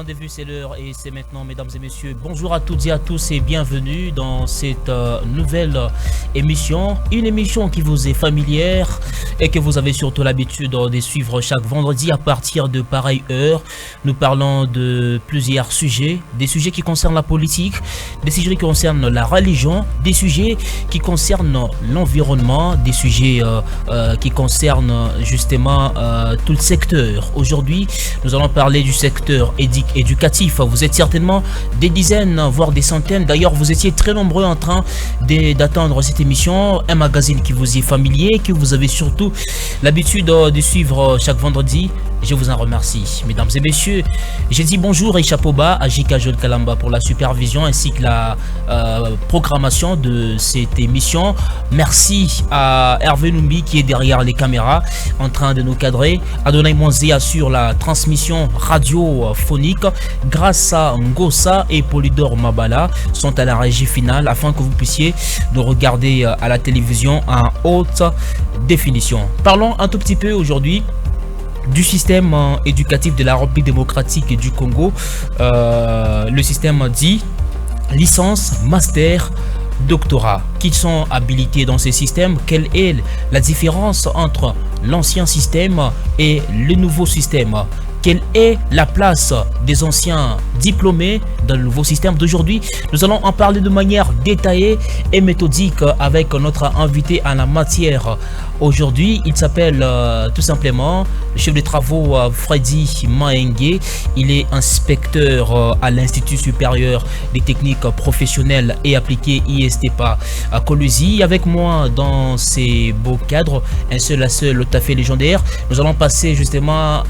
point de vue, c'est l'heure et c'est maintenant, mesdames et messieurs. Bonjour à toutes et à tous et bienvenue dans cette nouvelle émission. Une émission qui vous est familière et que vous avez surtout l'habitude de suivre chaque vendredi à partir de pareille heure. Nous parlons de plusieurs sujets, des sujets qui concernent la politique, des sujets qui concernent la religion, des sujets qui concernent l'environnement, des sujets qui concernent justement tout le secteur. Aujourd'hui, nous allons parler du secteur éducatif. Vous êtes certainement des dizaines, voire des centaines. D'ailleurs, vous étiez très nombreux en train d'attendre cette émission. Un magazine qui vous est familier, que vous avez surtout l'habitude de suivre chaque vendredi. Je vous en remercie, mesdames et messieurs. J'ai dit bonjour et chapeau bas à Jika Jol Kalamba pour la supervision ainsi que la programmation de cette émission. Merci à Hervé Numbi qui est derrière les caméras en train de nous cadrer. Adonai Monzé assure la transmission radiophonique. Grâce à Ngosa et Polydor Mabala sont à la régie finale afin que vous puissiez nous regarder à la télévision en haute définition. Parlons un tout petit peu aujourd'hui du système éducatif de la République démocratique du Congo, le système dit licence, master, doctorat. Qui sont habilités dans ces systèmes? Quelle est la différence entre l'ancien système et le nouveau système? Quelle est la place des anciens diplômés dans le nouveau système d'aujourd'hui? Nous allons en parler de manière détaillée et méthodique avec notre invité en la matière. Aujourd'hui, il s'appelle tout simplement le chef de travaux Freddy Maengue. Il est inspecteur à l'Institut supérieur des techniques professionnelles et appliquées ISTPA à Colosie. Avec moi dans ces beaux cadres, un seul à seul tout à fait légendaire. Nous allons passer justement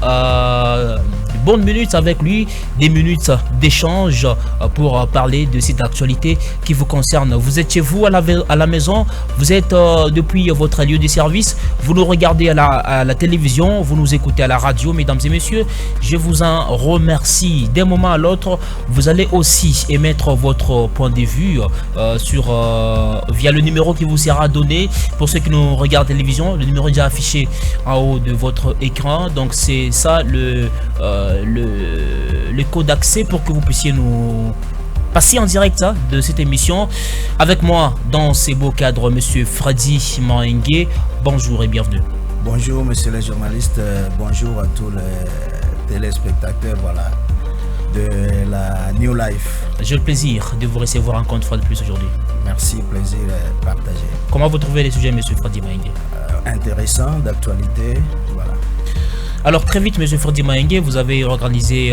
de bonnes minutes avec lui, des minutes d'échange pour parler de cette actualité qui vous concerne. Vous êtes chez vous à la maison, vous êtes depuis votre lieu de service, vous nous regardez à la télévision, vous nous écoutez à la radio, mesdames et messieurs, je vous en remercie. D'un moment à l'autre, vous allez aussi émettre votre point de vue via le numéro qui vous sera donné. Pour ceux qui nous regardent à la télévision, le numéro est déjà affiché en haut de votre écran, donc c'est ça le code d'accès pour que vous puissiez nous passer en direct de cette émission. Avec moi dans ces beaux cadres, monsieur Freddy Maengue. Bonjour et bienvenue. Bonjour monsieur le journaliste, bonjour à tous les téléspectateurs de la New Life. J'ai le plaisir de vous recevoir encore une fois de plus aujourd'hui. Merci, plaisir partagé. Comment vous trouvez les sujets, monsieur Freddy Maengue? Intéressant, d'actualité, voilà. Alors très vite, monsieur Freddy Maengue, vous avez organisé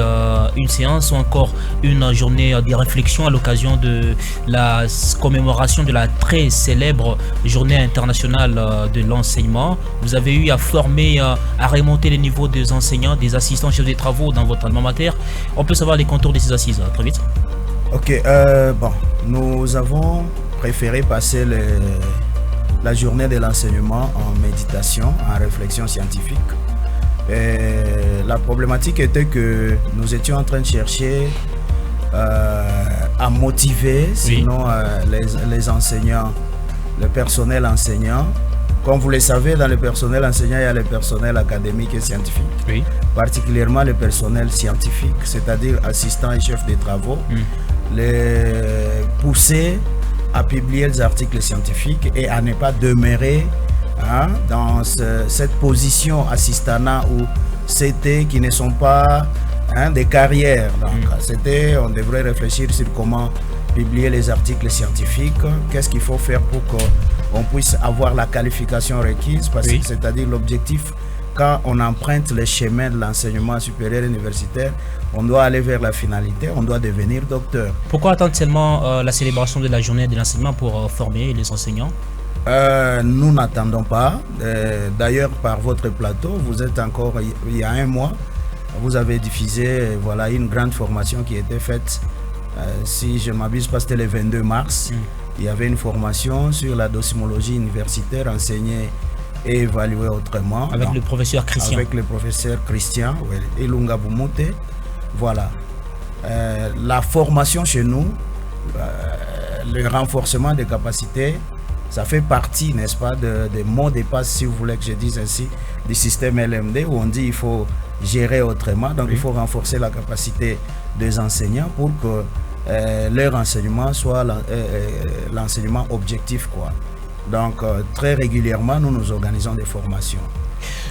une séance ou encore une journée de réflexion à l'occasion de la commémoration de la très célèbre journée internationale de l'enseignement. Vous avez eu à former, à remonter les niveaux des enseignants, des assistants chefs de travaux dans votre alma mater. On peut savoir les contours de ces assises, très vite. Ok, nous avons préféré passer la journée de l'enseignement en méditation, en réflexion scientifique. Et la problématique était que nous étions en train de chercher à motiver, sinon les enseignants, le personnel enseignant. Comme vous le savez, dans le personnel enseignant, il y a le personnel académique et scientifique. Oui. Particulièrement le personnel scientifique, c'est-à-dire assistants et chefs de travaux, les pousser à publier des articles scientifiques et à ne pas demeurer dans cette position assistanat ou CT qui ne sont pas des carrières. Donc, on devrait réfléchir sur comment publier les articles scientifiques, qu'est-ce qu'il faut faire pour qu'on puisse avoir la qualification requise, parce que c'est-à-dire l'objectif, quand on emprunte le chemin de l'enseignement supérieur universitaire, on doit aller vers la finalité, on doit devenir docteur. Pourquoi attendre seulement la célébration de la journée de l'enseignement pour former les enseignants? Nous n'attendons pas. D'ailleurs, par votre plateau, vous êtes encore, il y a un mois, vous avez diffusé une grande formation qui était faite, si je ne m'abuse pas, c'était le 22 mars. Il y avait une formation sur la docimologie universitaire enseignée et évaluée autrement. Avec le professeur Christian. Avec le professeur Christian, Ilunga Bumute. Voilà. La formation chez nous, le renforcement des capacités, ça fait partie, n'est-ce pas, des mots de passe, si vous voulez que je dise ainsi, du système LMD, où on dit qu'il faut gérer autrement. Donc, il faut renforcer la capacité des enseignants pour que leur enseignement soit l'enseignement objectif, quoi. Donc, très régulièrement, nous organisons des formations.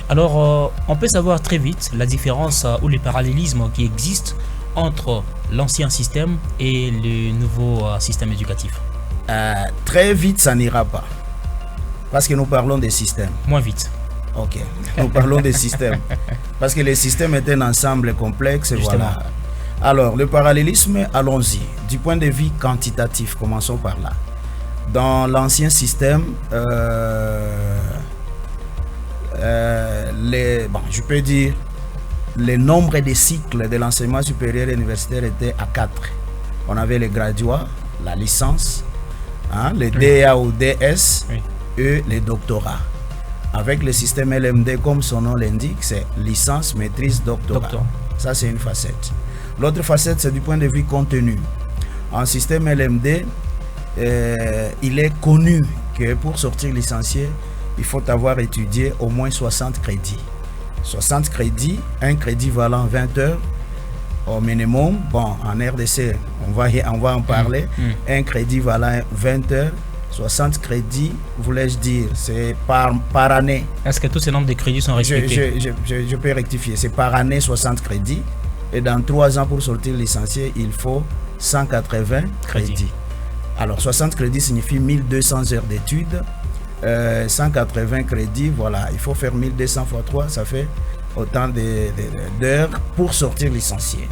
Alors, on peut savoir très vite la différence ou les parallélismes qui existent entre l'ancien système et le nouveau système éducatif. Très vite, ça n'ira pas. Parce que nous parlons des systèmes. Moins vite. Ok, nous parlons des systèmes. Parce que les systèmes est un ensemble complexe. Justement. Voilà. Alors, le parallélisme, allons-y. Du point de vue quantitatif, commençons par là. Dans l'ancien système, je peux dire, le nombre de cycles de l'enseignement supérieur et universitaire était à 4. On avait les graduats, la licence, les DA ou DS et les doctorats. Avec le système LMD, comme son nom l'indique, c'est licence, maîtrise, doctorat. Ça, c'est une facette. L'autre facette, c'est du point de vue contenu. En système LMD, il est connu que pour sortir licencié, il faut avoir étudié au moins 60 crédits. 60 crédits, un crédit valant 20 heures au minimum. Bon, en RDC, on va en parler. Un crédit valant 20 heures, 60 crédits, voulais-je dire, c'est par année. Est-ce que tous ces nombres de crédits sont respectés? Je peux rectifier, c'est par année 60 crédits. Et dans 3 ans, pour sortir licencié, il faut 180 crédits. Alors, 60 crédits signifie 1200 heures d'études. 180 crédits, voilà, il faut faire 1200 x 3, ça fait autant d'heures pour sortir licencié.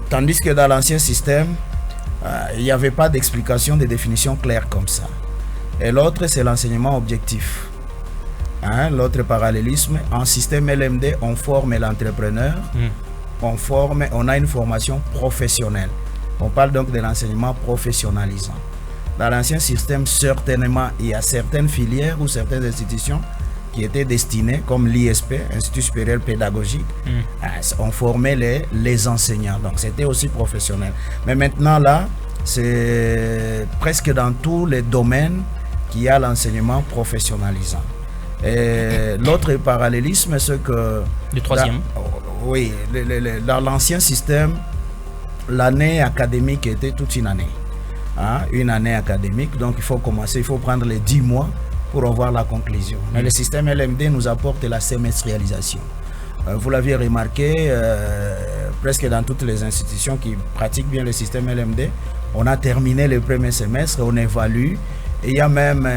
Tandis que dans l'ancien système, il n'y avait pas d'explication, de définition claire comme ça. Et l'autre, c'est l'enseignement objectif. L'autre parallélisme, en système LMD, on forme l'entrepreneur, on a une formation professionnelle. On parle donc de l'enseignement professionnalisant. Dans l'ancien système, certainement, il y a certaines filières ou certaines institutions qui étaient destinées, comme l'ISP, Institut supérieur pédagogique, on formait les enseignants. Donc, c'était aussi professionnel. Mais maintenant, là, c'est presque dans tous les domaines qu'il y a l'enseignement professionnalisant. Et l'autre parallélisme, c'est que... Le troisième. Oui, dans l'ancien système, l'année académique était toute une année. Une année académique, donc il faut commencer, il faut prendre les 10 mois pour avoir la conclusion. Mais le système LMD nous apporte la semestrialisation. Vous l'aviez remarqué, presque dans toutes les institutions qui pratiquent bien le système LMD, on a terminé le premier semestre, on évalue, et il y a même,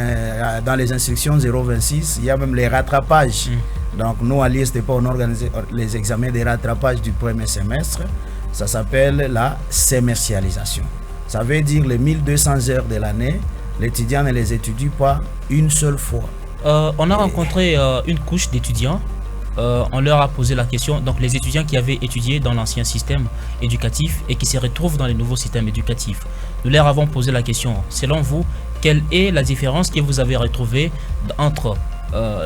dans les instructions 026, il y a même les rattrapages. Donc nous, à l'ISTP, on organise les examens de rattrapage du premier semestre. Ça s'appelle la semestrialisation. Ça veut dire les 1200 heures de l'année, l'étudiant ne les étudie pas une seule fois. On a rencontré une couche d'étudiants. On leur a posé la question, donc les étudiants qui avaient étudié dans l'ancien système éducatif et qui se retrouvent dans le nouveau système éducatif. Nous leur avons posé la question, selon vous, quelle est la différence que vous avez retrouvée entre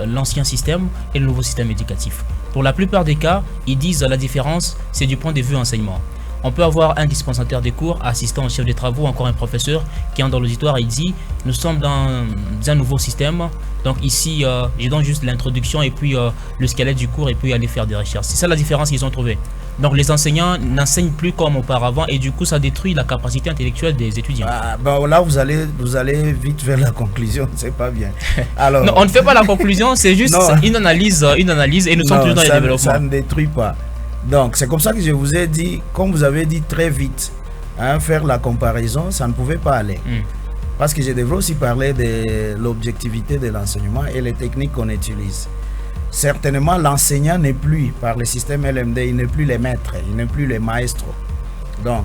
l'ancien système et le nouveau système éducatif? Pour la plupart des cas, ils disent la différence, c'est du point de vue enseignement. On peut avoir un dispensateur des cours, assistant au chef des travaux, encore un professeur qui entre dans l'auditoire et dit « Nous sommes dans un nouveau système, donc ici, je donne juste l'introduction et puis le squelette du cours et puis aller faire des recherches. » C'est ça la différence qu'ils ont trouvée. Donc les enseignants n'enseignent plus comme auparavant et du coup ça détruit la capacité intellectuelle des étudiants. Là vous allez vite vers la conclusion, c'est pas bien. Alors, non, on ne fait pas la conclusion, c'est juste une analyse et nous sommes toujours dans le développement. Ça ne détruit pas. Donc, c'est comme ça que je vous ai dit, comme vous avez dit très vite, faire la comparaison, ça ne pouvait pas aller. Parce que je devrais aussi parler de l'objectivité de l'enseignement et les techniques qu'on utilise. Certainement, l'enseignant n'est plus, par le système LMD, il n'est plus le maître, il n'est plus le maestro. Donc,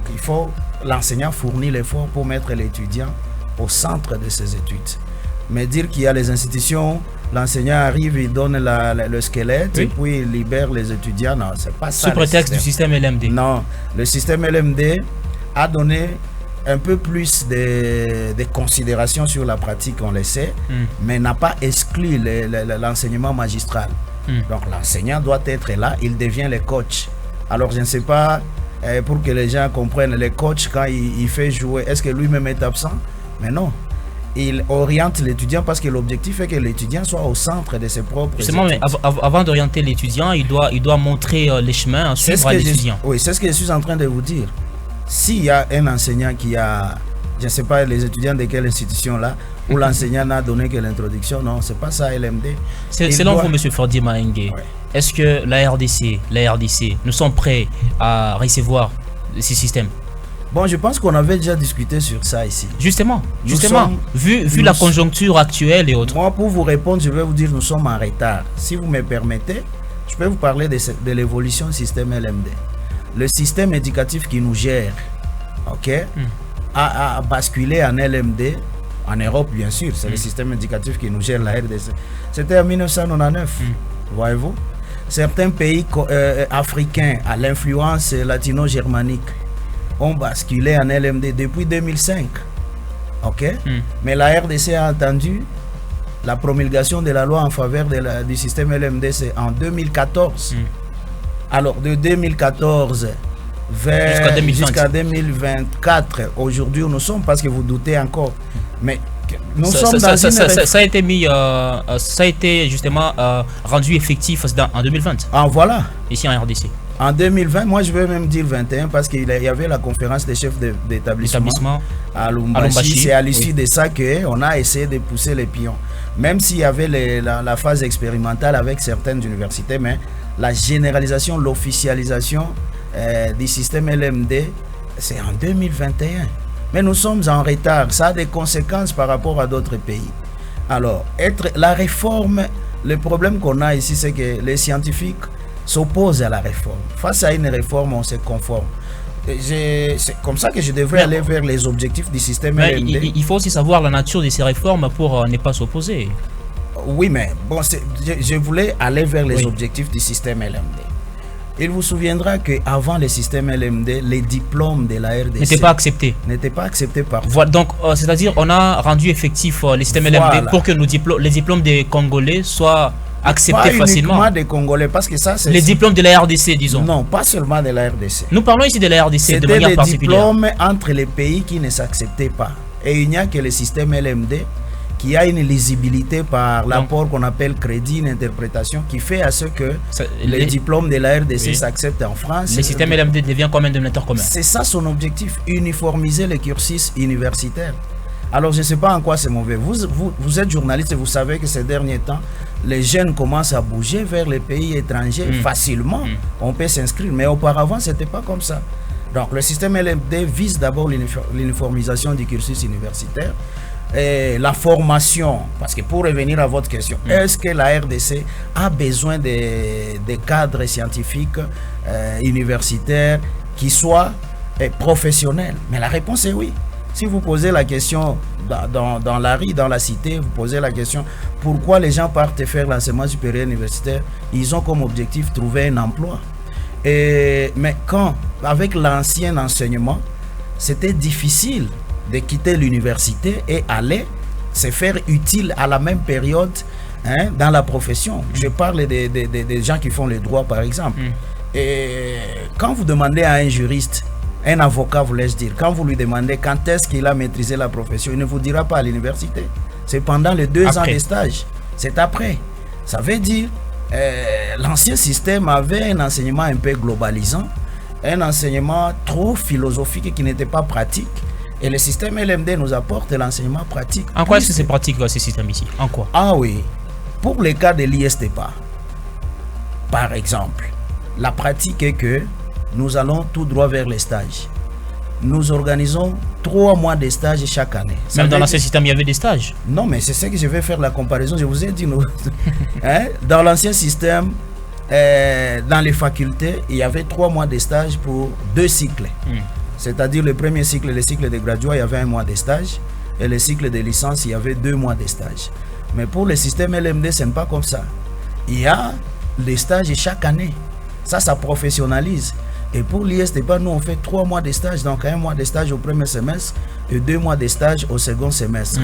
l'enseignant fournit l'effort pour mettre l'étudiant au centre de ses études. Mais dire qu'il y a les institutions, l'enseignant arrive, il donne le squelette et puis il libère les étudiants. Non, c'est pas ça. Sous prétexte du système LMD. Non, le système LMD a donné un peu plus de considération sur la pratique, on le sait, mais n'a pas exclu l'enseignement magistral. Donc l'enseignant doit être là, il devient le coach. Alors je ne sais pas, pour que les gens comprennent, le coach quand il fait jouer, est-ce que lui-même est absent? Mais non. il oriente l'étudiant parce que l'objectif est que l'étudiant soit au centre de ses propres Justement, mais avant d'orienter l'étudiant, il doit montrer les chemins à suivre à l'étudiant. Oui, c'est ce que je suis en train de vous dire. S'il y a un enseignant qui a, je ne sais pas les étudiants de quelle institution là, où l'enseignant n'a donné que l'introduction, non, c'est pas ça LMD. Selon vous, M. Fordier Maengue, est-ce que la RDC, nous sommes prêts à recevoir ces systèmes? Bon, je pense qu'on avait déjà discuté sur ça ici. Justement, vu la conjoncture actuelle et autres. Moi, pour vous répondre, je vais vous dire nous sommes en retard. Si vous me permettez, je peux vous parler de l'évolution du système LMD. Le système éducatif qui nous gère, a basculé en LMD, en Europe bien sûr, c'est le système éducatif qui nous gère la RDC. C'était en 1999, voyez-vous. Certains pays africains à l'influence latino-germanique ont basculé en LMD depuis 2005. Mais la RDC a attendu la promulgation de la loi en faveur du système LMD, c'est en 2014. Alors de 2014 jusqu'à 2024, aujourd'hui où nous sommes, parce que vous doutez encore, mais nous sommes dans ça a été mis, ça a été justement rendu effectif en 2020. Ah voilà. Ici en RDC. En 2020, moi je vais même dire 21 parce qu'il y avait la conférence des chefs d'établissement à Lumbashi. C'est à l'issue de ça qu'on a essayé de pousser les pions. Même s'il y avait la phase expérimentale avec certaines universités, mais la généralisation, l'officialisation du système LMD, c'est en 2021. Mais nous sommes en retard. Ça a des conséquences par rapport à d'autres pays. Alors, la réforme, le problème qu'on a ici, c'est que les scientifiques s'opposent à la réforme. Face à une réforme, on se conforme. C'est comme ça que je devrais aller vers les objectifs du système LMD. Il faut aussi savoir la nature de ces réformes pour ne pas s'opposer. Oui, mais bon, je voulais aller vers les objectifs du système LMD. Il vous souviendra qu'avant le système LMD, les diplômes de la RDC n'étaient pas acceptés. Par voilà, donc, c'est-à-dire on a rendu effectif le système LMD pour que les diplômes des Congolais soient acceptés facilement. Pas uniquement des Congolais, parce que ça c'est... Les diplômes de la RDC, disons. Non, pas seulement de la RDC. Nous parlons ici de la RDC de manière particulière. C'était des diplômes entre les pays qui ne s'acceptaient pas. Et il n'y a que le système LMD qui a une lisibilité par l'apport qu'on appelle crédit, une interprétation qui fait à ce que les diplômes de la RDC s'acceptent en France. Le système LMD devient comme un dénominateur commun. C'est ça son objectif, uniformiser le cursus universitaire. Alors je ne sais pas en quoi c'est mauvais. Vous êtes journaliste et vous savez que ces derniers temps, les jeunes commencent à bouger vers les pays étrangers facilement. On peut s'inscrire, mais auparavant, ce n'était pas comme ça. Donc le système LMD vise d'abord l'uniformisation du cursus universitaire. Et la formation, parce que pour revenir à votre question, est-ce que la RDC a besoin de cadres scientifiques universitaires qui soient professionnels? Mais la réponse est oui. Si vous posez la question dans la rue, dans la cité, vous posez la question pourquoi les gens partent faire l'enseignement supérieur universitaire, ils ont comme objectif trouver un emploi. Mais avec l'ancien enseignement, c'était difficile de quitter l'université et aller se faire utile à la même période dans la profession. Je parle des gens qui font le droit, par exemple. Et quand vous demandez à un juriste, un avocat, voulais-je dire, quand vous lui demandez quand est-ce qu'il a maîtrisé la profession, il ne vous dira pas à l'université. C'est pendant les 2 ans de stage. C'est après. Ça veut dire l'ancien système avait un enseignement un peu globalisant, un enseignement trop philosophique qui n'était pas pratique. Et le système LMD nous apporte l'enseignement pratique. En quoi est-ce que c'est pratique ce système ici? En quoi? Ah oui. Pour le cas de l'ISTEPA, par exemple, la pratique est que nous allons tout droit vers les stages. Nous organisons 3 mois de stages chaque année. Même dans l'ancien système, il y avait des stages? Non, mais c'est ce que je vais faire la comparaison. Je vous ai dit, dans l'ancien système, dans les facultés, il y avait 3 mois de stage pour 2 cycles. C'est-à-dire le premier cycle, le cycle de graduat, il y avait 1 mois de stage. Et le cycle de licence, il y avait 2 mois de stage. Mais pour le système LMD, ce n'est pas comme ça. Il y a des stages chaque année. Ça professionnalise. Et pour l'ISTEPA, nous, on fait 3 mois de stage. Donc 1 mois de stage au premier semestre et 2 mois de stage au second semestre.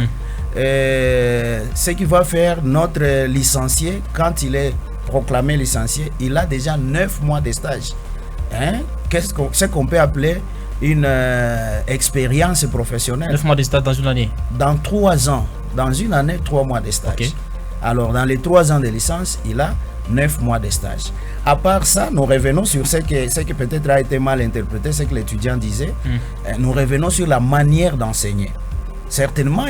Ce qui va faire notre licencié, quand il est proclamé licencié, il a déjà 9 mois de stage. Ce qu'on peut appeler une expérience professionnelle. 9 mois de stage dans une année. Dans 3 ans. Dans une année, 3 mois de stage. Okay. Alors, dans les 3 ans de licence, il a 9 mois de stage. À part ça, nous revenons sur ce que peut-être a été mal interprété, ce que l'étudiant disait. Nous revenons sur la manière d'enseigner. Certainement,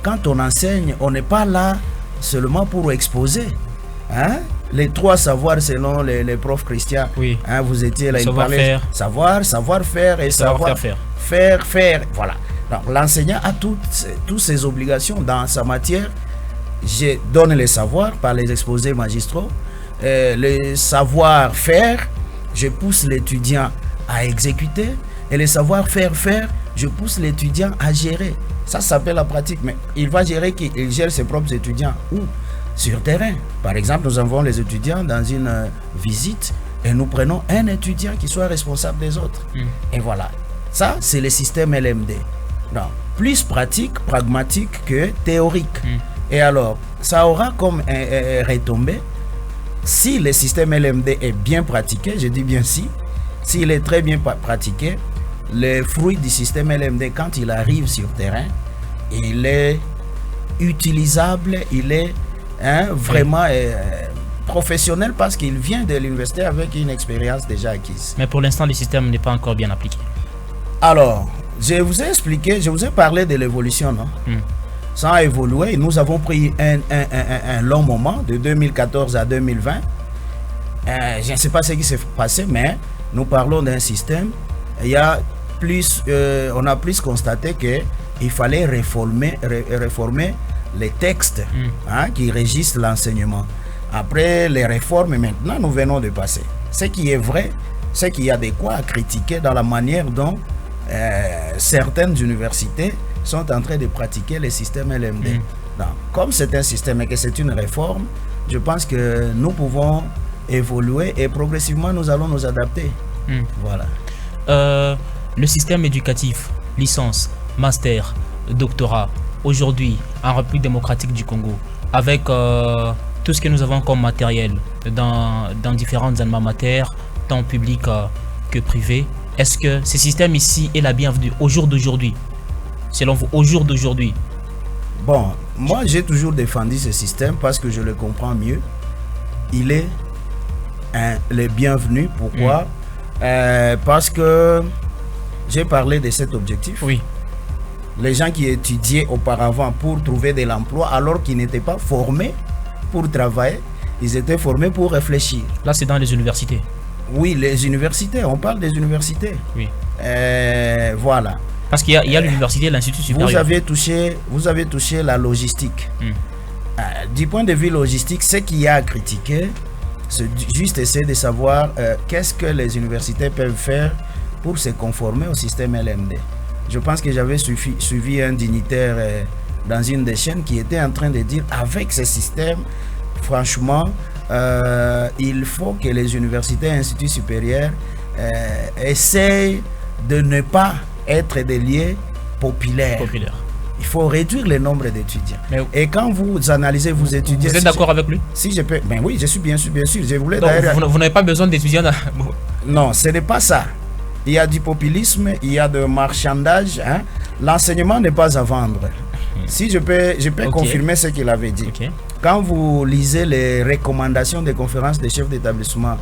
quand on enseigne, on n'est pas là seulement pour exposer. Hein? Les 3 savoirs selon les profs chrétiens. Oui. Hein, vous étiez là, il parlait savoir-faire et faire. Voilà. Donc, l'enseignant a toutes ses obligations dans sa matière. Je donne les savoirs par les exposés magistraux. Le savoir-faire, je pousse l'étudiant à exécuter. Et le savoir-faire, je pousse l'étudiant à gérer. Ça s'appelle la pratique. Mais il va gérer qu'il gère ses propres étudiants. Où? Sur terrain. Par exemple, nous envoyons les étudiants dans une visite et nous prenons un étudiant qui soit responsable des autres. Et voilà. Ça, c'est le système LMD. Donc, plus pratique, pragmatique que théorique. Et alors, ça aura comme retombé, si le système LMD est bien pratiqué, je dis bien s'il est très bien pratiqué, le fruit du système LMD, quand il arrive sur terrain, il est utilisable, il est vraiment professionnel parce qu'il vient de l'université avec une expérience déjà acquise. Mais pour l'instant, le système n'est pas encore bien appliqué. Alors, je vous ai expliqué, je vous ai parlé de l'évolution, non? Sans évoluer, nous avons pris un long moment, de 2014 à 2020. Je ne sais pas ce qui s'est passé, mais nous parlons d'un système. On a plus constaté qu'il fallait réformer les textes qui régissent l'enseignement. Après les réformes, maintenant, nous venons de passer. Ce qui est vrai, c'est qu'il y a de quoi à critiquer dans la manière dont certaines universités sont en train de pratiquer le système LMD. Donc, comme c'est un système et que c'est une réforme, je pense que nous pouvons évoluer et progressivement nous allons nous adapter. Voilà. Le système éducatif, licence, master, doctorat, aujourd'hui en République démocratique du Congo, avec tout ce que nous avons comme matériel dans différentes alma mater, tant public que privé, est-ce que ce système ici est la bienvenue au jour d'aujourd'hui? Selon vous, au jour d'aujourd'hui? Bon, moi j'ai toujours défendu ce système parce que je le comprends mieux. Il est le bienvenu. Pourquoi? Parce que j'ai parlé de cet objectif. Oui. Les gens qui étudiaient auparavant pour trouver de l'emploi alors qu'ils n'étaient pas formés pour travailler, ils étaient formés pour réfléchir. Là, c'est dans les universités. Oui, les universités, on parle des universités. Oui. Voilà. Parce qu'il y a l'université et l'institut supérieur. Vous avez touché la logistique. Du point de vue logistique, ce qu'il y a à critiquer, c'est juste essayer de savoir qu'est-ce que les universités peuvent faire pour se conformer au système LMD. Je pense que j'avais suivi un dignitaire dans une des chaînes qui était en train de dire avec ce système, franchement, il faut que les universités et instituts supérieurs essayent de ne pas être des lieux populaires. Il faut réduire le nombre d'étudiants. Et quand vous analysez, vous étudiez... Vous êtes d'accord avec lui? Si je peux... Ben oui, je suis bien sûr. Je voulais donc, vous n'avez pas besoin d'étudiants dans... Non, ce n'est pas ça. Il y a du populisme, il y a de marchandage. Hein. L'enseignement n'est pas à vendre. Si je peux confirmer ce qu'il avait dit. Quand vous lisez les recommandations des conférences des chefs d'établissement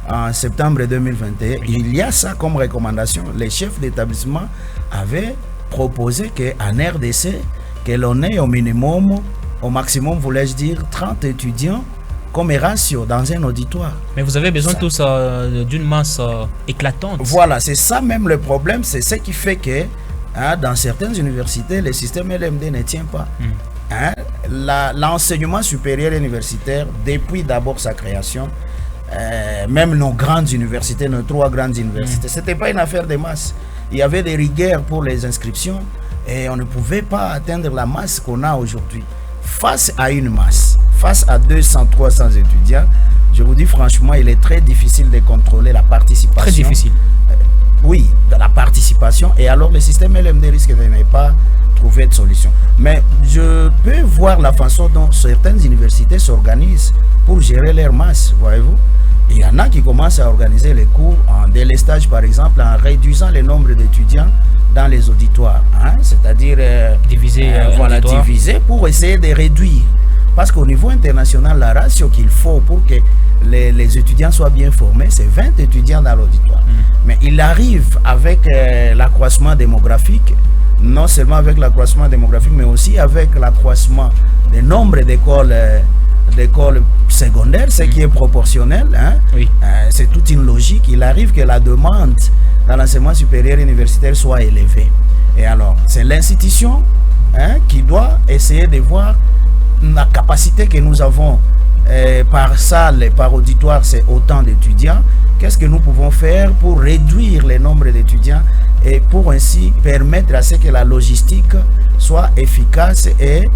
en septembre 2021, il y a ça comme recommandation. Les chefs d'établissement avaient proposé qu'en RDC, que l'on ait au minimum, au maximum, voulais-je dire, 30 étudiants comme ratio dans un auditoire. Mais vous avez besoin tous d'une masse éclatante. Voilà, c'est ça même le problème. C'est ce qui fait que dans certaines universités, le système LMD ne tient pas. L'enseignement supérieur universitaire, depuis d'abord sa création, même nos grandes universités, nos 3 grandes universités, c'était pas une affaire de masse. Il y avait des rigueurs pour les inscriptions et on ne pouvait pas atteindre la masse qu'on a aujourd'hui. Face à une masse, face à 200, 300 étudiants, je vous dis franchement, il est très difficile de contrôler la participation. Très difficile. Oui, de la participation. Et alors, le système LMD risque de ne pas trouver de solution. Mais je peux voir la façon dont certaines universités s'organisent pour gérer leur masse, voyez-vous. Il y en a qui commencent à organiser les cours en délestage, par exemple, en réduisant le nombre d'étudiants dans les auditoires. Hein? C'est-à-dire diviser pour essayer de réduire. Parce qu'au niveau international, la ratio qu'il faut pour que les étudiants soient bien formés, c'est 20 étudiants dans l'auditoire. Mais il arrive avec l'accroissement démographique, non seulement avec l'accroissement démographique, mais aussi avec l'accroissement du nombre d'écoles secondaires, ce qui est proportionnel. Hein? Oui. C'est toute une logique. Il arrive que la demande dans l'enseignement supérieur universitaire soit élevée. Et alors, c'est l'institution qui doit essayer de voir la capacité que nous avons par salle et par auditoire, c'est autant d'étudiants. Qu'est-ce que nous pouvons faire pour réduire le nombre d'étudiants et pour ainsi permettre à ce que la logistique soit efficace et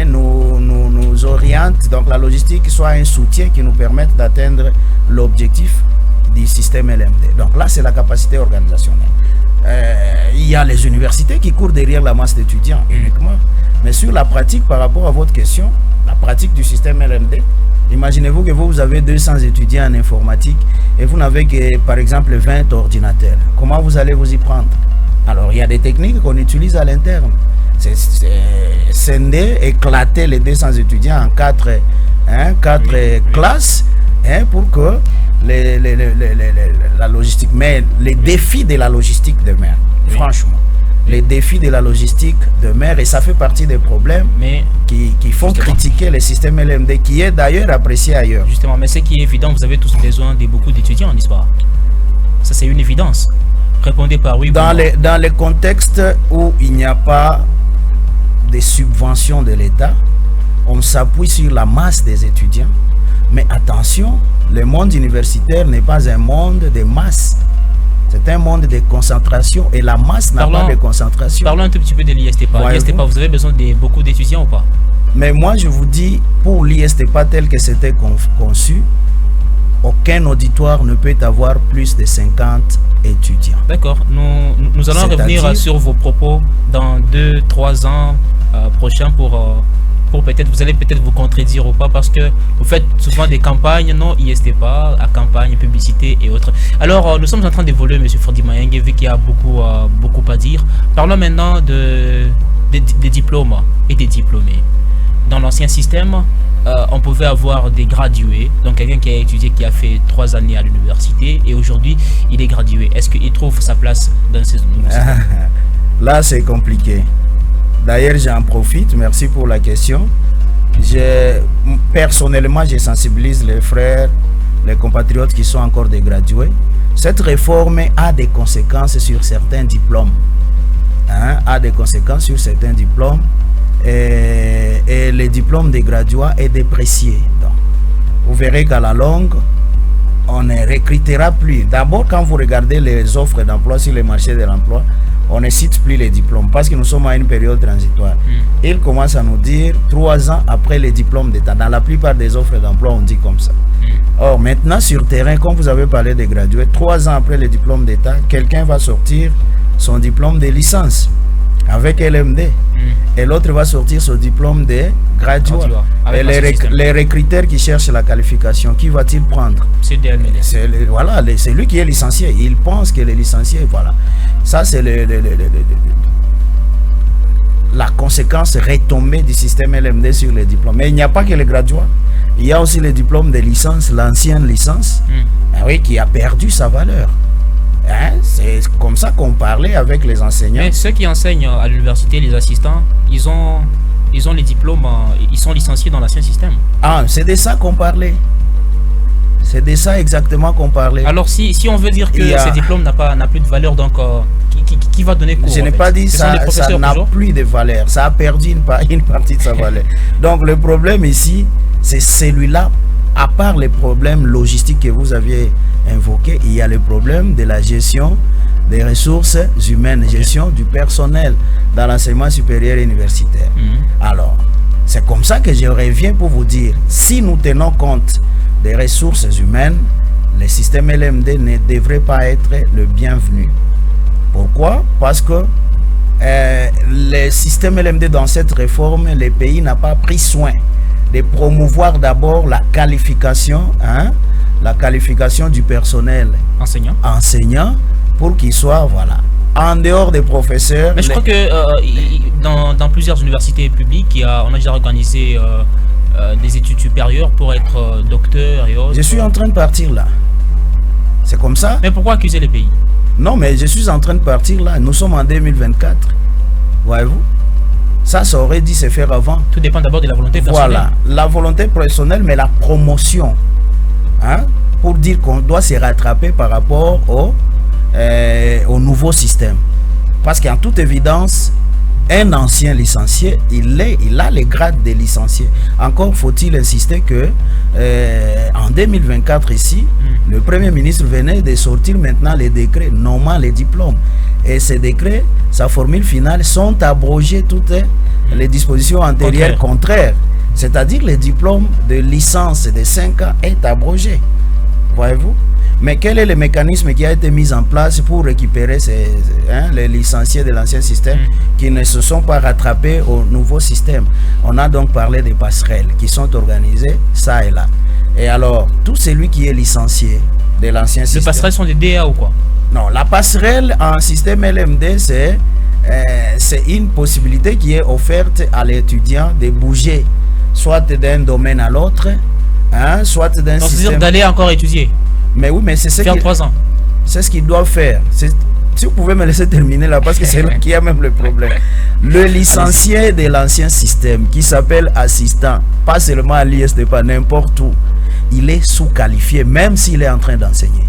nous oriente, donc la logistique soit un soutien qui nous permette d'atteindre l'objectif du système LMD. Donc là, c'est la capacité organisationnelle. Il y a les universités qui courent derrière la masse d'étudiants uniquement. Mais sur la pratique, par rapport à votre question, la pratique du système LMD, imaginez-vous que vous avez 200 étudiants en informatique et vous n'avez que, par exemple, 20 ordinateurs. Comment vous allez vous y prendre? Alors, il y a des techniques qu'on utilise à l'interne. C'est scinder, éclater les 200 étudiants en quatre classes pour que la logistique, mais les défis de la logistique demeurent, franchement. Les défis de la logistique demeurent et ça fait partie des problèmes qui font critiquer le système LMD, qui est d'ailleurs apprécié ailleurs. Justement, mais ce qui est évident, vous avez tous besoin de beaucoup d'étudiants en histoire. Ça, c'est une évidence. Répondez par oui. Dans les contextes où il n'y a pas de subventions de l'État, on s'appuie sur la masse des étudiants. Mais attention, le monde universitaire n'est pas un monde de masse. C'est un monde de concentration et la masse n'a pas de concentration. Parlons un tout petit peu de l'ISTEPA. L'ISTEPA, vous avez besoin de beaucoup d'étudiants ou pas? Mais moi, je vous dis, pour l'ISTEPA tel que c'était conçu, aucun auditoire ne peut avoir plus de 50 étudiants. D'accord. Nous allons revenir sur vos propos dans 2-3 ans prochains pour peut-être, vous allez peut-être vous contredire ou pas, parce que vous faites souvent des campagnes, non, ISTEPA, à campagne, publicité et autres. Alors, nous sommes en train d'évoluer, M. Frodi Mayenge, vu qu'il y a beaucoup à dire. Parlons maintenant des diplômes et des diplômés. Dans l'ancien système, on pouvait avoir des gradués, donc quelqu'un qui a étudié, qui a fait 3 années à l'université, et aujourd'hui, il est gradué. Est-ce qu'il trouve sa place dans ces universités? Là, c'est compliqué. D'ailleurs, j'en profite, merci pour la question. Personnellement, je sensibilise les frères, les compatriotes qui sont encore des gradués. Cette réforme a des conséquences sur certains diplômes. A des conséquences sur certains diplômes. Et le diplôme des graduats est déprécié. Donc, vous verrez qu'à la longue, on ne recrutera plus. D'abord, quand vous regardez les offres d'emploi sur les marchés de l'emploi, on ne cite plus les diplômes parce que nous sommes à une période transitoire. Ils commencent à nous dire 3 ans après les diplômes d'État. Dans la plupart des offres d'emploi, on dit comme ça. Or, maintenant, sur terrain, comme vous avez parlé des gradués, 3 ans après les diplômes d'État, quelqu'un va sortir son diplôme de licence avec LMD. Et l'autre va sortir son diplôme de graduat. Et les recruteurs qui cherchent la qualification, qui va-t-il prendre? C'est DML. Voilà, c'est lui qui est licencié. Il pense qu'il est licencié. Voilà. Ça, c'est la conséquence retombée du système LMD sur les diplômes. Mais il n'y a pas que les graduats. Il y a aussi les diplômes de licence, l'ancienne licence, oui, qui a perdu sa valeur. C'est comme ça qu'on parlait avec les enseignants. Mais ceux qui enseignent à l'université, les assistants, ils ont les diplômes, ils sont licenciés dans l'ancien système. Ah, c'est de ça qu'on parlait. C'est de ça exactement qu'on parlait. Alors si on veut dire que ces diplômes n'a plus de valeur, donc qui va donner cours? Je n'ai pas dit ça n'a plus de valeur. Ça a perdu une partie de sa valeur. Donc le problème ici, c'est celui-là. À part les problèmes logistiques que vous aviez invoqués, il y a le problème de la gestion des ressources humaines, gestion du personnel dans l'enseignement supérieur universitaire. Alors, c'est comme ça que je reviens pour vous dire, si nous tenons compte des ressources humaines, le système LMD ne devrait pas être le bienvenu. Pourquoi? Parce que le système LMD dans cette réforme, le pays n'a pas pris soin de promouvoir d'abord la qualification, la qualification du personnel enseignant pour qu'il soit, voilà, en dehors des professeurs. Mais je crois que dans plusieurs universités publiques, on a déjà organisé des études supérieures pour être docteur et autres. Je suis en train de partir là. C'est comme ça. Mais pourquoi accuser les pays? Non, mais je suis en train de partir là. Nous sommes en 2024. Voyez-vous? Ça aurait dû se faire avant. Tout dépend d'abord de la volonté personnelle. Voilà, la volonté personnelle, mais la promotion. Hein? Pour dire qu'on doit se rattraper par rapport au nouveau système. Parce qu'en toute évidence, un ancien licencié, il a les grades de licencié. Encore faut-il insister que en 2024 ici, le Premier ministre venait de sortir maintenant les décrets nommant les diplômes. Et ces décrets, sa formule finale, sont abrogés toutes les dispositions antérieures contraires. C'est-à-dire les diplômes de licence de 5 ans est abrogé. Voyez-vous? Mais quel est le mécanisme qui a été mis en place pour récupérer les licenciés de l'ancien système qui ne se sont pas rattrapés au nouveau système? On a donc parlé des passerelles qui sont organisées ça et là. Et alors, tout celui qui est licencié de l'ancien système... Les passerelles sont des DA ou quoi? Non, la passerelle en système LMD, c'est une possibilité qui est offerte à l'étudiant de bouger, soit d'un domaine à l'autre, hein, soit d'un système... C'est-à-dire d'aller encore étudier. Mais oui, mais c'est ce faire 3 ans. C'est ce qu'ils doivent faire. Si vous pouvez me laisser terminer là, parce que c'est là qu'il y a même le problème. Le licencié de l'ancien système, qui s'appelle assistant, pas seulement à l'IST, pas n'importe où, il est sous-qualifié, même s'il est en train d'enseigner.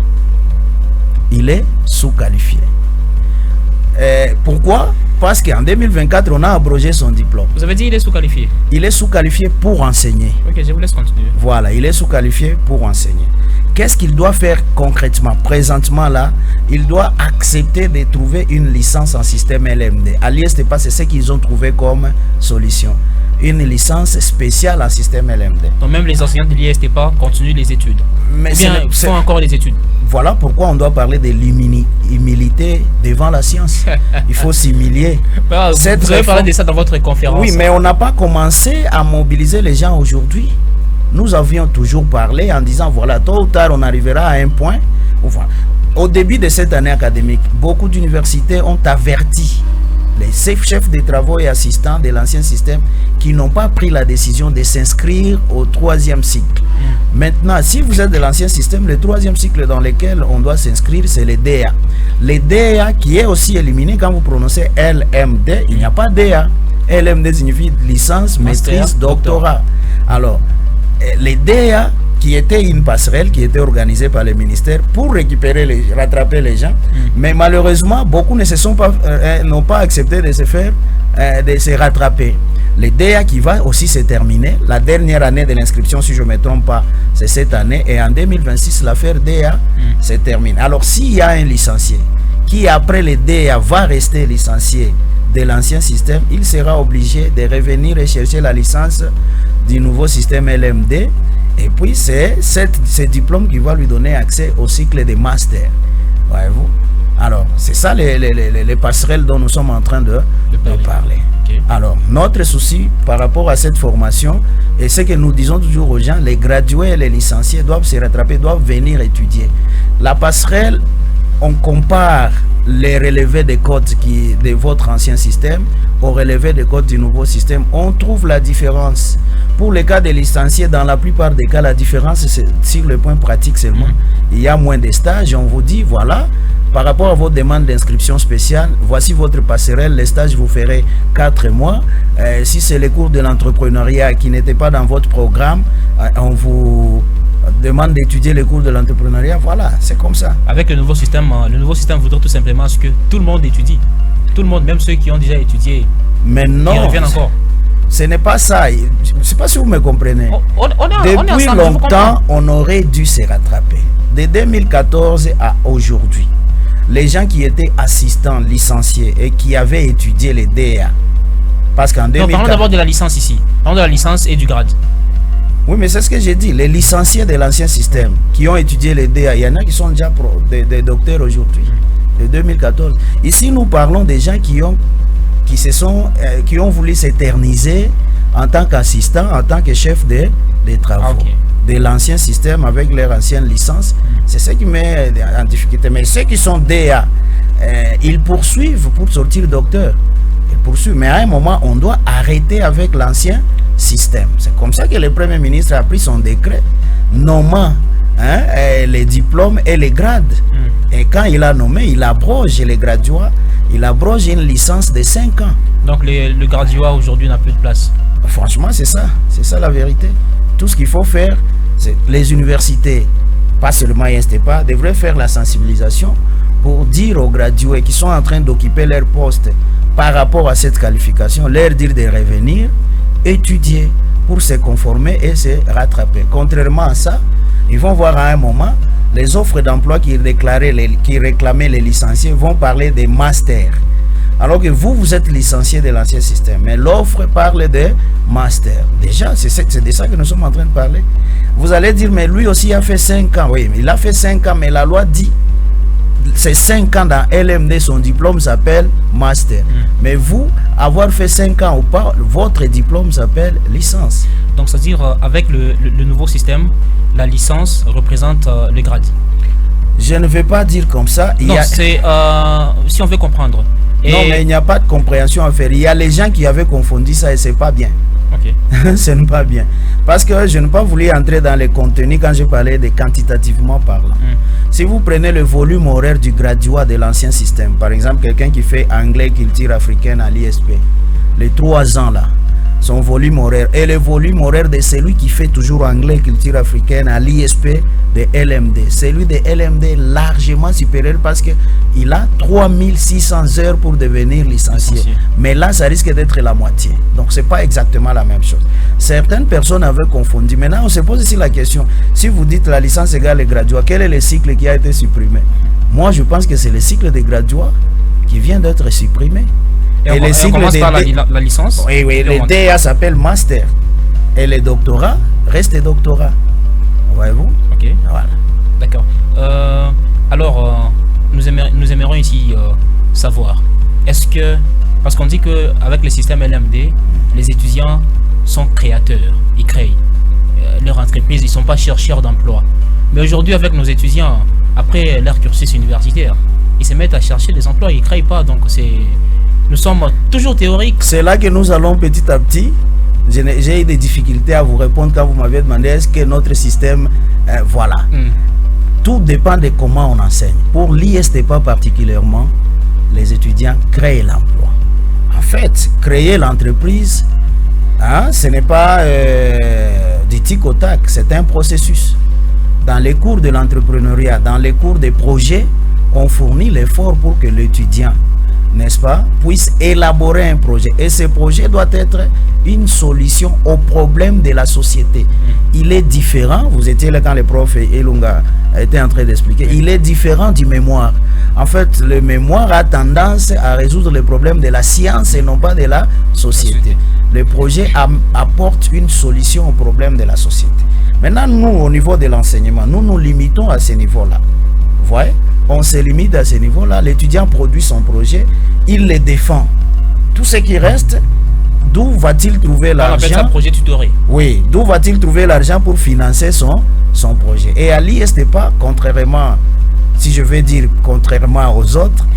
Il est sous-qualifié. Pourquoi? Parce qu'en 2024, on a abrogé son diplôme. Vous avez dit il est sous-qualifié? Il est sous-qualifié pour enseigner. Ok, je vous laisse continuer. Voilà, il est sous-qualifié pour enseigner. Qu'est-ce qu'il doit faire concrètement? Présentement là, il doit accepter de trouver une licence en système LMD. À l'ISTEPA, c'est ce qu'ils ont trouvé comme solution. Une licence spéciale en système LMD. Donc même les enseignants de l'ISTEPA continuent les études. Mais bien, font encore les études. Voilà pourquoi on doit parler de l'humilité devant la science. Il faut s'humilier. Vous avez parlé de ça dans votre conférence. Oui, mais on n'a pas commencé à mobiliser les gens aujourd'hui. Nous avions toujours parlé en disant, voilà, tôt ou tard, on arrivera à un point. Enfin, au début de cette année académique, beaucoup d'universités ont averti les chefs de travaux et assistants de l'ancien système qui n'ont pas pris la décision de s'inscrire au 3e cycle. Maintenant, si vous êtes de l'ancien système, le 3e cycle dans lequel on doit s'inscrire, c'est le DA. Le DA qui est aussi éliminé quand vous prononcez LMD, il n'y a pas DA. LMD signifie licence, maîtrise, doctorat. Alors, les DA qui était une passerelle qui était organisée par le ministère pour récupérer rattraper les gens, mais malheureusement beaucoup n'ont pas accepté de se rattraper. Le DA qui va aussi se terminer, la dernière année de l'inscription, si je ne me trompe pas, c'est cette année, et en 2026 l'affaire DA se termine. Alors s'il y a un licencié qui après le DA va rester licencié de l'ancien système, il sera obligé de revenir et chercher la licence du nouveau système LMD. Et puis c'est ce diplôme qui va lui donner accès au cycle de master. Voyez-vous? Alors, c'est ça les passerelles dont nous sommes en train de parler. Okay. Alors, notre souci par rapport à cette formation, et ce que nous disons toujours aux gens, les gradués et les licenciés doivent se rattraper, doivent venir étudier. La passerelle, on compare les relevés des codes de votre ancien système aux relevés des codes du nouveau système. On trouve la différence. Pour les cas des licenciés, dans la plupart des cas, la différence c'est sur le point pratique seulement. Il y a moins de stages. On vous dit, voilà, par rapport à votre demande d'inscription spéciale, voici votre passerelle. Les stages, vous ferez 4 mois. Si c'est les cours de l'entrepreneuriat qui n'étaient pas dans votre programme, on vous demande d'étudier les cours de l'entrepreneuriat. Voilà, c'est comme ça. Avec le nouveau système voudrait tout simplement que tout le monde étudie. Tout le monde, même ceux qui ont déjà étudié, mais non, ils reviennent encore. Ce n'est pas ça. Je ne sais pas si vous me comprenez. Depuis longtemps, on aurait dû se rattraper. De 2014 à aujourd'hui, les gens qui étaient assistants, licenciés et qui avaient étudié les DA. Parce qu'en 2014... Parlons d'abord de la licence ici. Parlons de la licence et du grade. Oui, mais c'est ce que j'ai dit. Les licenciés de l'ancien système qui ont étudié les DA, il y en a qui sont déjà des docteurs aujourd'hui, de 2014. Ici, nous parlons des gens qui ont voulu s'éterniser en tant qu'assistant, en tant que chef des travaux. Okay. de l'ancien système avec leur ancienne licence. C'est ce qui met en difficulté. Mais ceux qui sont DA, ils poursuivent pour sortir docteur. Ils poursuivent. Mais à un moment, on doit arrêter avec l'ancien système. C'est comme ça que le Premier ministre a pris son décret nommant les diplômes et les grades. Et quand il a nommé, il abroge les graduats, il abroge une licence de 5 ans. Donc le graduat aujourd'hui n'a plus de place. Franchement, c'est ça la vérité. Tout ce qu'il faut faire, c'est les universités, pas seulement INSTEPA, devraient faire la sensibilisation pour dire aux gradués qui sont en train d'occuper leur poste par rapport à cette qualification, leur dire de revenir, étudier pour se conformer et se rattraper. Contrairement à ça, ils vont voir à un moment les offres d'emploi qui réclamaient les licenciés vont parler des masters. Alors que vous êtes licencié de l'ancien système. Mais l'offre parle de master. Déjà, c'est de ça que nous sommes en train de parler. Vous allez dire, mais lui aussi a fait 5 ans. Oui, mais il a fait 5 ans, mais la loi dit, c'est 5 ans dans LMD, son diplôme s'appelle master. Mais vous, avoir fait 5 ans ou pas, votre diplôme s'appelle licence. Donc, c'est-à-dire, avec le nouveau système, la licence représente le grade. Je ne vais pas dire comme ça. Non, c'est si on veut comprendre. Non, mais il n'y a pas de compréhension à faire. Il y a les gens qui avaient confondu ça et c'est pas bien. Ok. Ce n'est pas bien. Parce que je n'ai pas voulu entrer dans les contenus quand je parlais de quantitativement parlant. Si vous prenez le volume horaire du graduat de l'ancien système, par exemple, quelqu'un qui fait anglais, culture africaine à l'ISP, les 3 ans là, son volume horaire, et le volume horaire de celui qui fait toujours anglais, culture africaine à l'ISP de LMD. Celui de LMD est largement supérieur parce qu'il a 3600 heures pour devenir licencié. Mais là, ça risque d'être la moitié. Donc, ce n'est pas exactement la même chose. Certaines personnes avaient confondu. Maintenant, on se pose ici la question. Si vous dites la licence égale le graduat, quel est le cycle qui a été supprimé? Moi, je pense que c'est le cycle des graduats qui vient d'être supprimé. Et le cycle commence par la licence. Oui, le DA s'appelle master. Et le doctorat reste doctorat. Voyez-vous? Ok. Voilà. D'accord. Alors, nous aimerions ici savoir, est-ce que, parce qu'on dit qu'avec le système LMD, les étudiants sont créateurs, ils créent leur entreprise, ils ne sont pas chercheurs d'emploi. Mais aujourd'hui, avec nos étudiants, après leur cursus universitaire, ils se mettent à chercher des emplois, ils ne créent pas, donc nous sommes toujours théoriques. C'est là que nous allons petit à petit. J'ai eu des difficultés à vous répondre quand vous m'avez demandé est-ce que notre système... voilà. Tout dépend de comment on enseigne. Pour l'ISTEPA particulièrement, les étudiants créent l'emploi. En fait, créer l'entreprise, ce n'est pas du tic au tac, c'est un processus. Dans les cours de l'entrepreneuriat, dans les cours des projets, on fournit l'effort pour que l'étudiant, n'est-ce pas, puisse élaborer un projet. Et ce projet doit être une solution au problème de la société. Il est différent, vous étiez là quand le prof Elunga était en train d'expliquer, il est différent du mémoire. En fait, le mémoire a tendance à résoudre les problèmes de la science et non pas de la société. Le projet apporte une solution au problème de la société. Maintenant, nous, au niveau de l'enseignement, nous nous limitons à ce niveau-là. Vous voyez? On se limite à ce niveau-là. L'étudiant produit son projet, il le défend. Tout ce qui reste, d'où va-t-il trouver l'argent? On appelle ça projet tutoré. Oui, d'où va-t-il trouver l'argent pour financer son projet? Et à l'ISTEPA, contrairement, si je veux dire contrairement aux autres,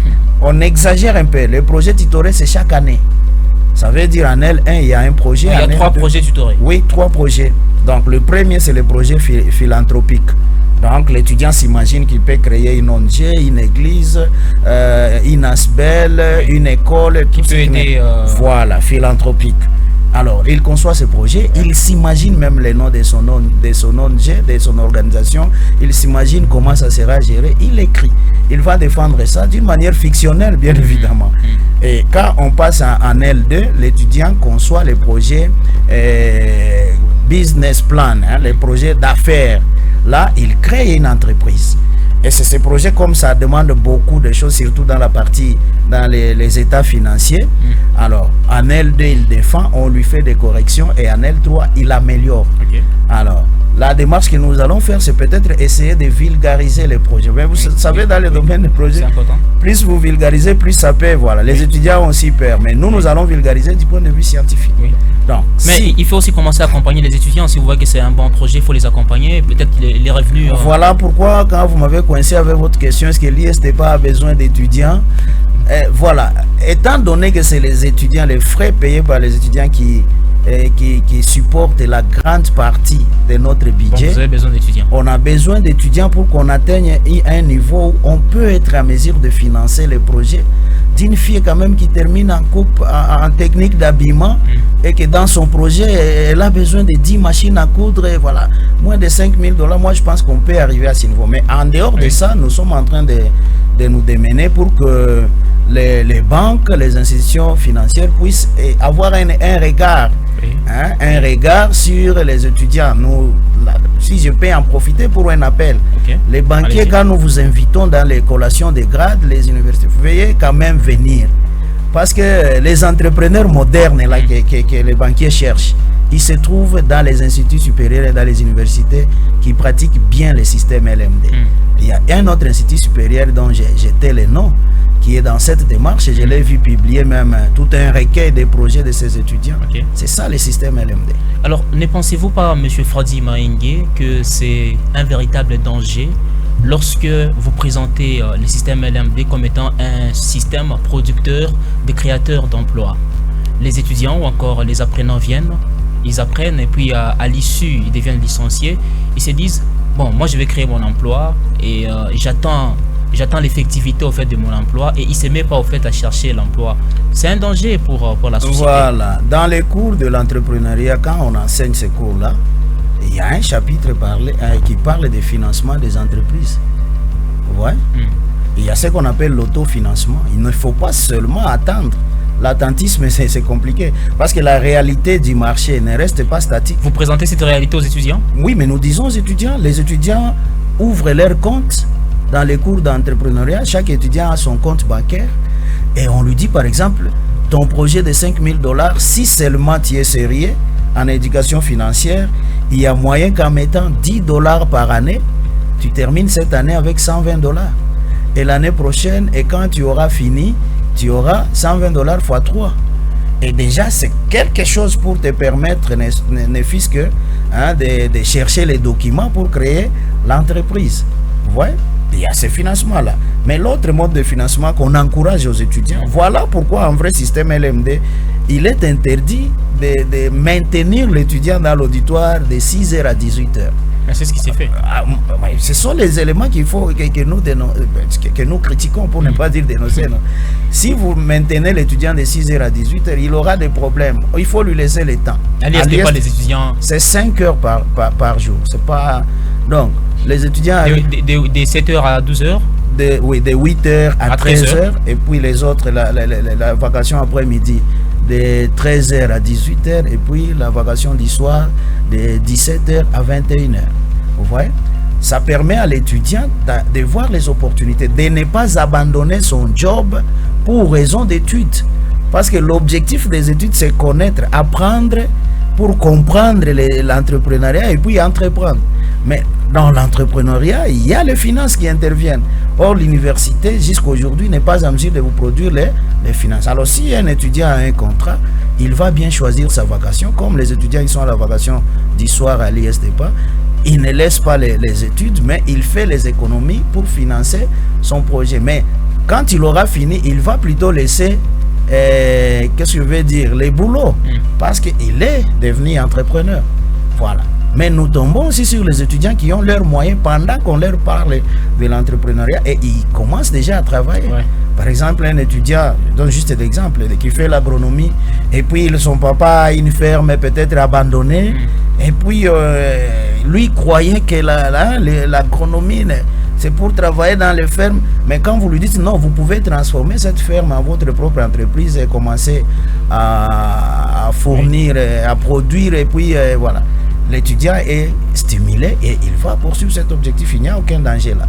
on exagère un peu. Le projet tutoré, c'est chaque année. Ça veut dire en L1, il y a un projet. Il y a 3 projets tutorés. Oui, 3 projets. Donc le premier, c'est le projet philanthropique. Donc l'étudiant s'imagine qu'il peut créer une ONG, une église, une asbel, une école, qui peut aider. Voilà, philanthropique. Alors, il conçoit ce projet, il s'imagine même les noms de son ONG, de son organisation, il s'imagine comment ça sera géré, il écrit. Il va défendre ça d'une manière fictionnelle, bien évidemment. Et quand on passe en L2, l'étudiant conçoit les projets business plan, les projets d'affaires. Là, il crée une entreprise. Et c'est ces projets comme ça demande beaucoup de choses, surtout dans la partie, dans les états financiers. Alors, en L2, il défend, on lui fait des corrections et en L3, il améliore. Alors, la démarche que nous allons faire, c'est peut-être essayer de vulgariser les projets. Mais vous savez, dans le domaine des projets, plus vous vulgarisez, plus ça paie. Voilà. Les étudiants ont aussi peur. Mais nous allons vulgariser du point de vue scientifique. Oui. Donc, mais il faut aussi commencer à accompagner les étudiants. Si vous voyez que c'est un bon projet, il faut les accompagner. Peut-être les revenus... Voilà pourquoi, quand vous m'avez coincé avec votre question, est-ce que l'ISTEPA a besoin d'étudiants? Voilà. Étant donné que c'est les étudiants, les frais payés par les étudiants qui supportent la grande partie de notre budget. Bon, vous avez besoin d'étudiants. On a besoin d'étudiants pour qu'on atteigne un niveau où on peut être à mesure de financer les projets d'une fille quand même qui termine en technique d'habillement et que dans son projet, elle a besoin de 10 machines à coudre et voilà, moins de 5 000 $. Moi, je pense qu'on peut arriver à ce niveau. Mais en dehors de ça, nous sommes en train de nous démener pour que les banques, les institutions financières puissent avoir un regard. Un regard sur les étudiants. Si je peux en profiter pour un appel, les banquiers, quand nous vous invitons dans les collations de grades, les universités, veuillez quand même venir. Parce que les entrepreneurs modernes là, que les banquiers cherchent, ils se trouvent dans les instituts supérieurs et dans les universités qui pratiquent bien le système LMD. Il y a un autre institut supérieur dont j'étais le nom, qui est dans cette démarche, et je l'ai vu publier même tout un recueil des projets de ces étudiants. C'est ça le système LMD. Alors, ne pensez-vous pas, M. Fradi Maïngué, que c'est un véritable danger lorsque vous présentez le système LMD comme étant un système producteur de créateurs d'emplois? Les étudiants ou encore les apprenants viennent, ils apprennent et puis à l'issue, ils deviennent licenciés. Ils se disent, bon, moi je vais créer mon emploi et j'attends l'effectivité au fait de mon emploi, et il ne se met pas au fait à chercher l'emploi. C'est un danger pour la société. Voilà. Dans les cours de l'entrepreneuriat, quand on enseigne ces cours-là, il y a un chapitre qui parle des financements des entreprises. Ouais. Il y a ce qu'on appelle l'autofinancement. Il ne faut pas seulement attendre. L'attentisme, c'est compliqué. Parce que la réalité du marché ne reste pas statique. Vous présentez cette réalité aux étudiants? Oui, mais nous disons aux étudiants, les étudiants ouvrent leur compte. Dans les cours d'entrepreneuriat, chaque étudiant a son compte bancaire et on lui dit par exemple, ton projet de 5 000 $, si seulement tu es sérieux en éducation financière, il y a moyen qu'en mettant 10 $ par année, tu termines cette année avec 120 $. Et l'année prochaine, et quand tu auras fini, tu auras 120 $ x 3. Et déjà, c'est quelque chose pour te permettre, ne fût-ce que de chercher les documents pour créer l'entreprise. Vous voyez? Il y a ce financement-là. Mais l'autre mode de financement qu'on encourage aux étudiants, voilà pourquoi un vrai système LMD, il est interdit de maintenir l'étudiant dans l'auditoire de 6h à 18h. C'est ce qui s'est fait. Ce sont les éléments qu'il faut que nous critiquons, pour ne pas dire dénoncer. Si vous maintenez l'étudiant de 6h à 18h, il aura des problèmes. Il faut lui laisser le temps. Pas les étudiants. C'est 5 heures par jour. C'est pas... Donc, les étudiants... De 7h à 12h? Oui, de 8h à 13h. Et puis les autres, la vacation après-midi, de 13h à 18h. Et puis la vacation du soir, de 17h à 21h. Vous voyez? Ça permet à l'étudiant de voir les opportunités, de ne pas abandonner son job pour raison d'études. Parce que l'objectif des études, c'est connaître, apprendre pour comprendre l'entrepreneuriat et puis entreprendre. Mais dans l'entrepreneuriat, il y a les finances qui interviennent. Or, l'université, jusqu'à aujourd'hui, n'est pas en mesure de vous produire les finances. Alors, si un étudiant a un contrat, il va bien choisir sa vacation. Comme les étudiants qui sont à la vacation du soir à l'ISTEPA, il ne laisse pas les études, mais il fait les économies pour financer son projet. Mais quand il aura fini, il va plutôt laisser, qu'est-ce que je veux dire, les boulots. Parce qu'il est devenu entrepreneur. Voilà. Mais nous tombons aussi sur les étudiants qui ont leurs moyens pendant qu'on leur parle de l'entrepreneuriat et ils commencent déjà à travailler. Ouais. Par exemple, un étudiant, je donne juste l'exemple, qui fait l'agronomie et puis son papa a une ferme peut-être abandonnée et puis lui croyait que l'agronomie c'est pour travailler dans les fermes, mais quand vous lui dites non, vous pouvez transformer cette ferme en votre propre entreprise et commencer à fournir, à produire et puis voilà. L'étudiant est stimulé et il va poursuivre cet objectif. Il n'y a aucun danger là.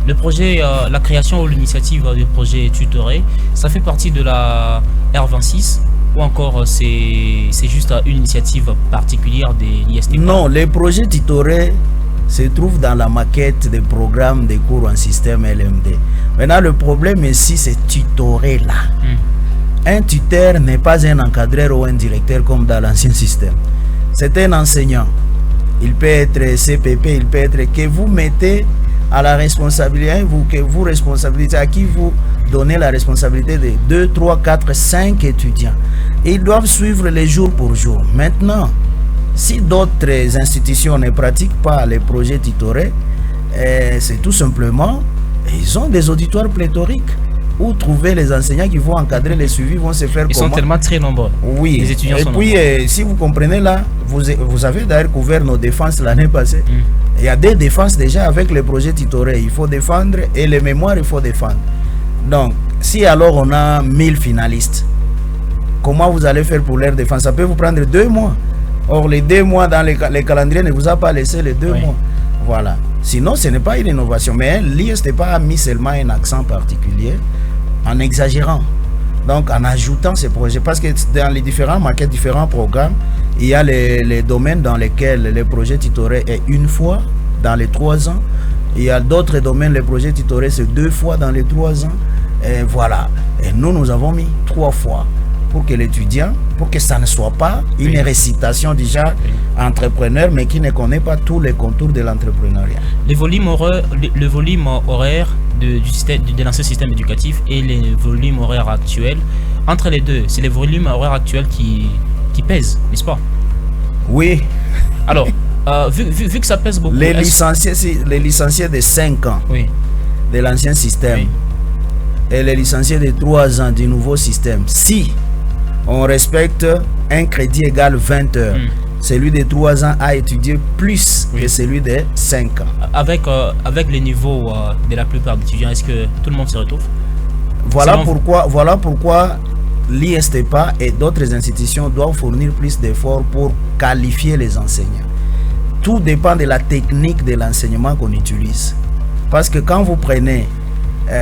Le projet, la création ou l'initiative du projet Tutoré, ça fait partie de la R26. ou encore c'est juste une initiative particulière de l'ISTEPA? Non, les projets tutorés se trouvent dans la maquette des programmes de cours en système LMD. Maintenant, le problème ici, c'est tutorer là. Un tuteur n'est pas un encadreur ou un directeur comme dans l'ancien système. C'est un enseignant. Il peut être CPP, il peut être que vous mettez à la responsabilité, que vous responsabilisez, à qui vous donnez la responsabilité de 2, 3, 4, 5 étudiants. Et ils doivent suivre les jours pour jour. Maintenant, si d'autres institutions ne pratiquent pas les projets tutorés, c'est tout simplement, ils ont des auditoires pléthoriques où trouver les enseignants qui vont encadrer les suivis vont se faire. Ils sont tellement très nombreux. Oui. Les étudiants sont puis, si vous comprenez là, vous avez d'ailleurs couvert nos défenses l'année passée. Il y a des défenses déjà avec les projets tutorés. Il faut défendre et les mémoires, il faut défendre. Donc, si alors on a 1000 finalistes, comment vous allez faire pour leur défense? Ça peut vous prendre 2 mois. Or, les 2 mois dans les calendriers ne vous a pas laissé les 2 mois. Voilà. Sinon, ce n'est pas une innovation. Mais l'ISTEPA a mis seulement un accent particulier en exagérant. Donc, en ajoutant ces projets. Parce que dans les différents maquettes, différents programmes, il y a les domaines dans lesquels les projets tutorés est une fois dans les 3 ans. Il y a d'autres domaines, les projets tutorés, c'est 2 fois dans les 3 ans. Et voilà. Et nous avons mis 3 fois. Pour que l'étudiant, pour que ça ne soit pas une récitation déjà entrepreneur, mais qui ne connaît pas tous les contours de l'entrepreneuriat. Le volume horaire de l'ancien système éducatif et les volumes horaires actuels, entre les deux, c'est les volumes horaires actuels qui pèsent, n'est-ce pas? Oui. Alors, vu que ça pèse beaucoup... Les licenciés de 5 ans de l'ancien système et les licenciés de 3 ans du nouveau système, si on respecte un crédit égal 20 heures. Celui de 3 ans a étudié plus que celui de 5 ans. Avec les niveaux de la plupart des étudiants, est-ce que tout le monde se retrouve? Voilà pourquoi l'ISTEPA et d'autres institutions doivent fournir plus d'efforts pour qualifier les enseignants. Tout dépend de la technique de l'enseignement qu'on utilise. Parce que quand vous prenez...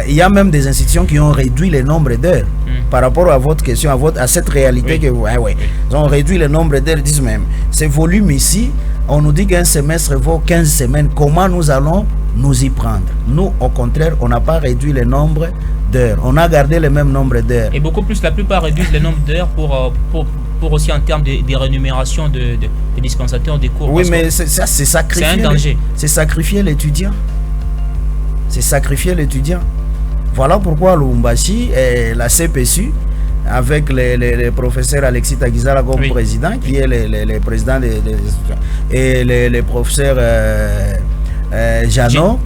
il y a même des institutions qui ont réduit le nombre d'heures par rapport à votre question, à cette réalité que vous... Ils ont réduit le nombre d'heures, ils disent même, ce volume ici, on nous dit qu'un semestre vaut 15 semaines, comment nous allons nous y prendre? Nous, au contraire, on n'a pas réduit le nombre d'heures, on a gardé le même nombre d'heures. Et beaucoup plus, la plupart réduisent le nombre d'heures pour aussi en termes de rémunération de dispensateurs des cours. Oui, mais c'est sacrifier. C'est un danger. C'est sacrifier l'étudiant. C'est sacrifier l'étudiant. Voilà pourquoi Lubumbashi et la CPSU, avec le professeur Alexis Tagizala comme président, qui est le président des institutions, et le professeur Jeannot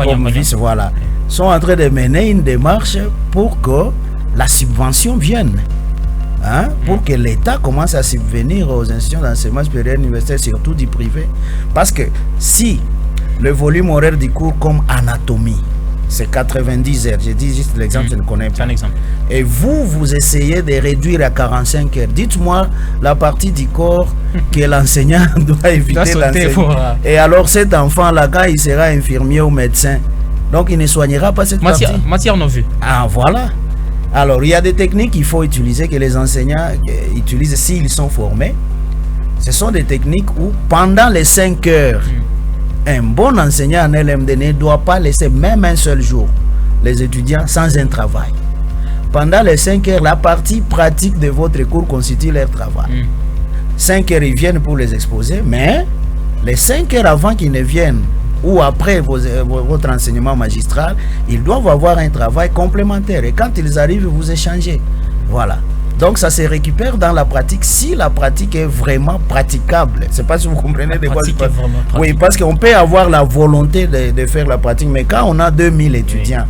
comme vice, voilà, sont en train de mener une démarche pour que la subvention vienne. Pour que l'État commence à subvenir aux institutions d'enseignement supérieur universitaire, surtout du privé. Parce que si le volume horaire du cours comme anatomie, c'est 90 heures. Je dis juste l'exemple, je ne connais pas. C'est un exemple. Et vous essayez de réduire à 45 heures. Dites-moi la partie du corps que l'enseignant doit éviter d'enseigner. Et alors cet enfant-là, quand il sera infirmier ou médecin, donc il ne soignera pas cette partie. Matière non vue. Ah, voilà. Alors, il y a des techniques qu'il faut utiliser, que les enseignants utilisent s'ils sont formés. Ce sont des techniques où, pendant les 5 heures, un bon enseignant en LMD ne doit pas laisser même un seul jour les étudiants sans un travail. Pendant les 5 heures, la partie pratique de votre cours constitue leur travail. 5 heures, ils viennent pour les exposer, mais les 5 heures avant qu'ils ne viennent ou après votre enseignement magistral, ils doivent avoir un travail complémentaire. Et quand ils arrivent, vous échangez. Voilà. Donc ça se récupère dans la pratique si la pratique est vraiment praticable. Je ne sais pas si vous comprenez de quoi je parle. Oui, parce qu'on peut avoir la volonté de faire la pratique, mais quand on a 2000 étudiants,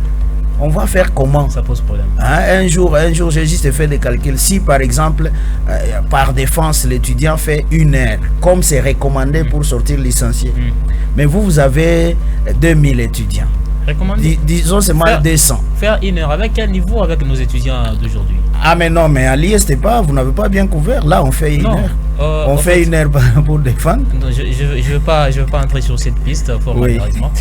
on va faire comment? Ça pose problème. Un jour, j'ai juste fait des calculs. Si par exemple, par défense, l'étudiant fait 1 heure, comme c'est recommandé pour sortir licencié, mais vous avez 2000 étudiants. Recommandé. Disons seulement 200. Faire 1 heure avec quel niveau avec nos étudiants d'aujourd'hui? Ah mais non, mais à l'IST pas, vous n'avez pas bien couvert. Là, on fait 1 heure. On fait 1 heure pour défendre. Non, je veux pas entrer sur cette piste, fort Oui. malheureusement.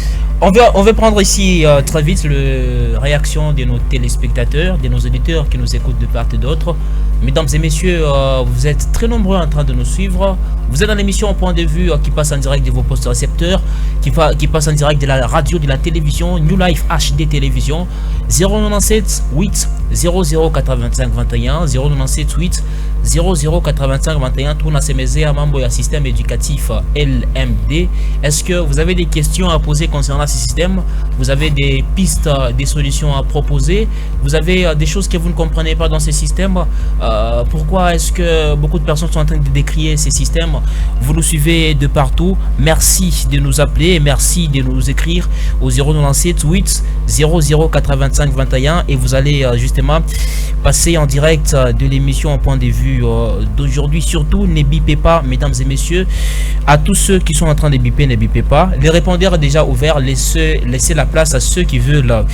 On va prendre ici très vite la réaction de nos téléspectateurs, de nos auditeurs qui nous écoutent de part et d'autre. Mesdames et messieurs, vous êtes très nombreux en train de nous suivre. Vous êtes dans l'émission Au Point de Vue qui passe en direct de vos postes récepteurs, qui passe en direct de la radio, de la télévision, New Life HD Télévision, 097 8 00 85 21, 097 8 00 85 21, tout nasemezé à Mambo et système éducatif LMD. Est-ce que vous avez des questions à poser concernant ce système? Vous avez des pistes, des solutions à proposer? Vous avez des choses que vous ne comprenez pas dans ce système? Pourquoi est-ce que beaucoup de personnes sont en train de décrier ces systèmes? Vous nous suivez de partout. Merci de nous appeler, merci de nous écrire au 097 8 00 85 21 et vous allez justement passer en direct de l'émission Au Point de Vue d'aujourd'hui. Surtout, ne bipez pas, mesdames et messieurs. À tous ceux qui sont en train de biper, ne bipez pas. Les répondeurs déjà ouverts, laissez la place à ceux qui veulent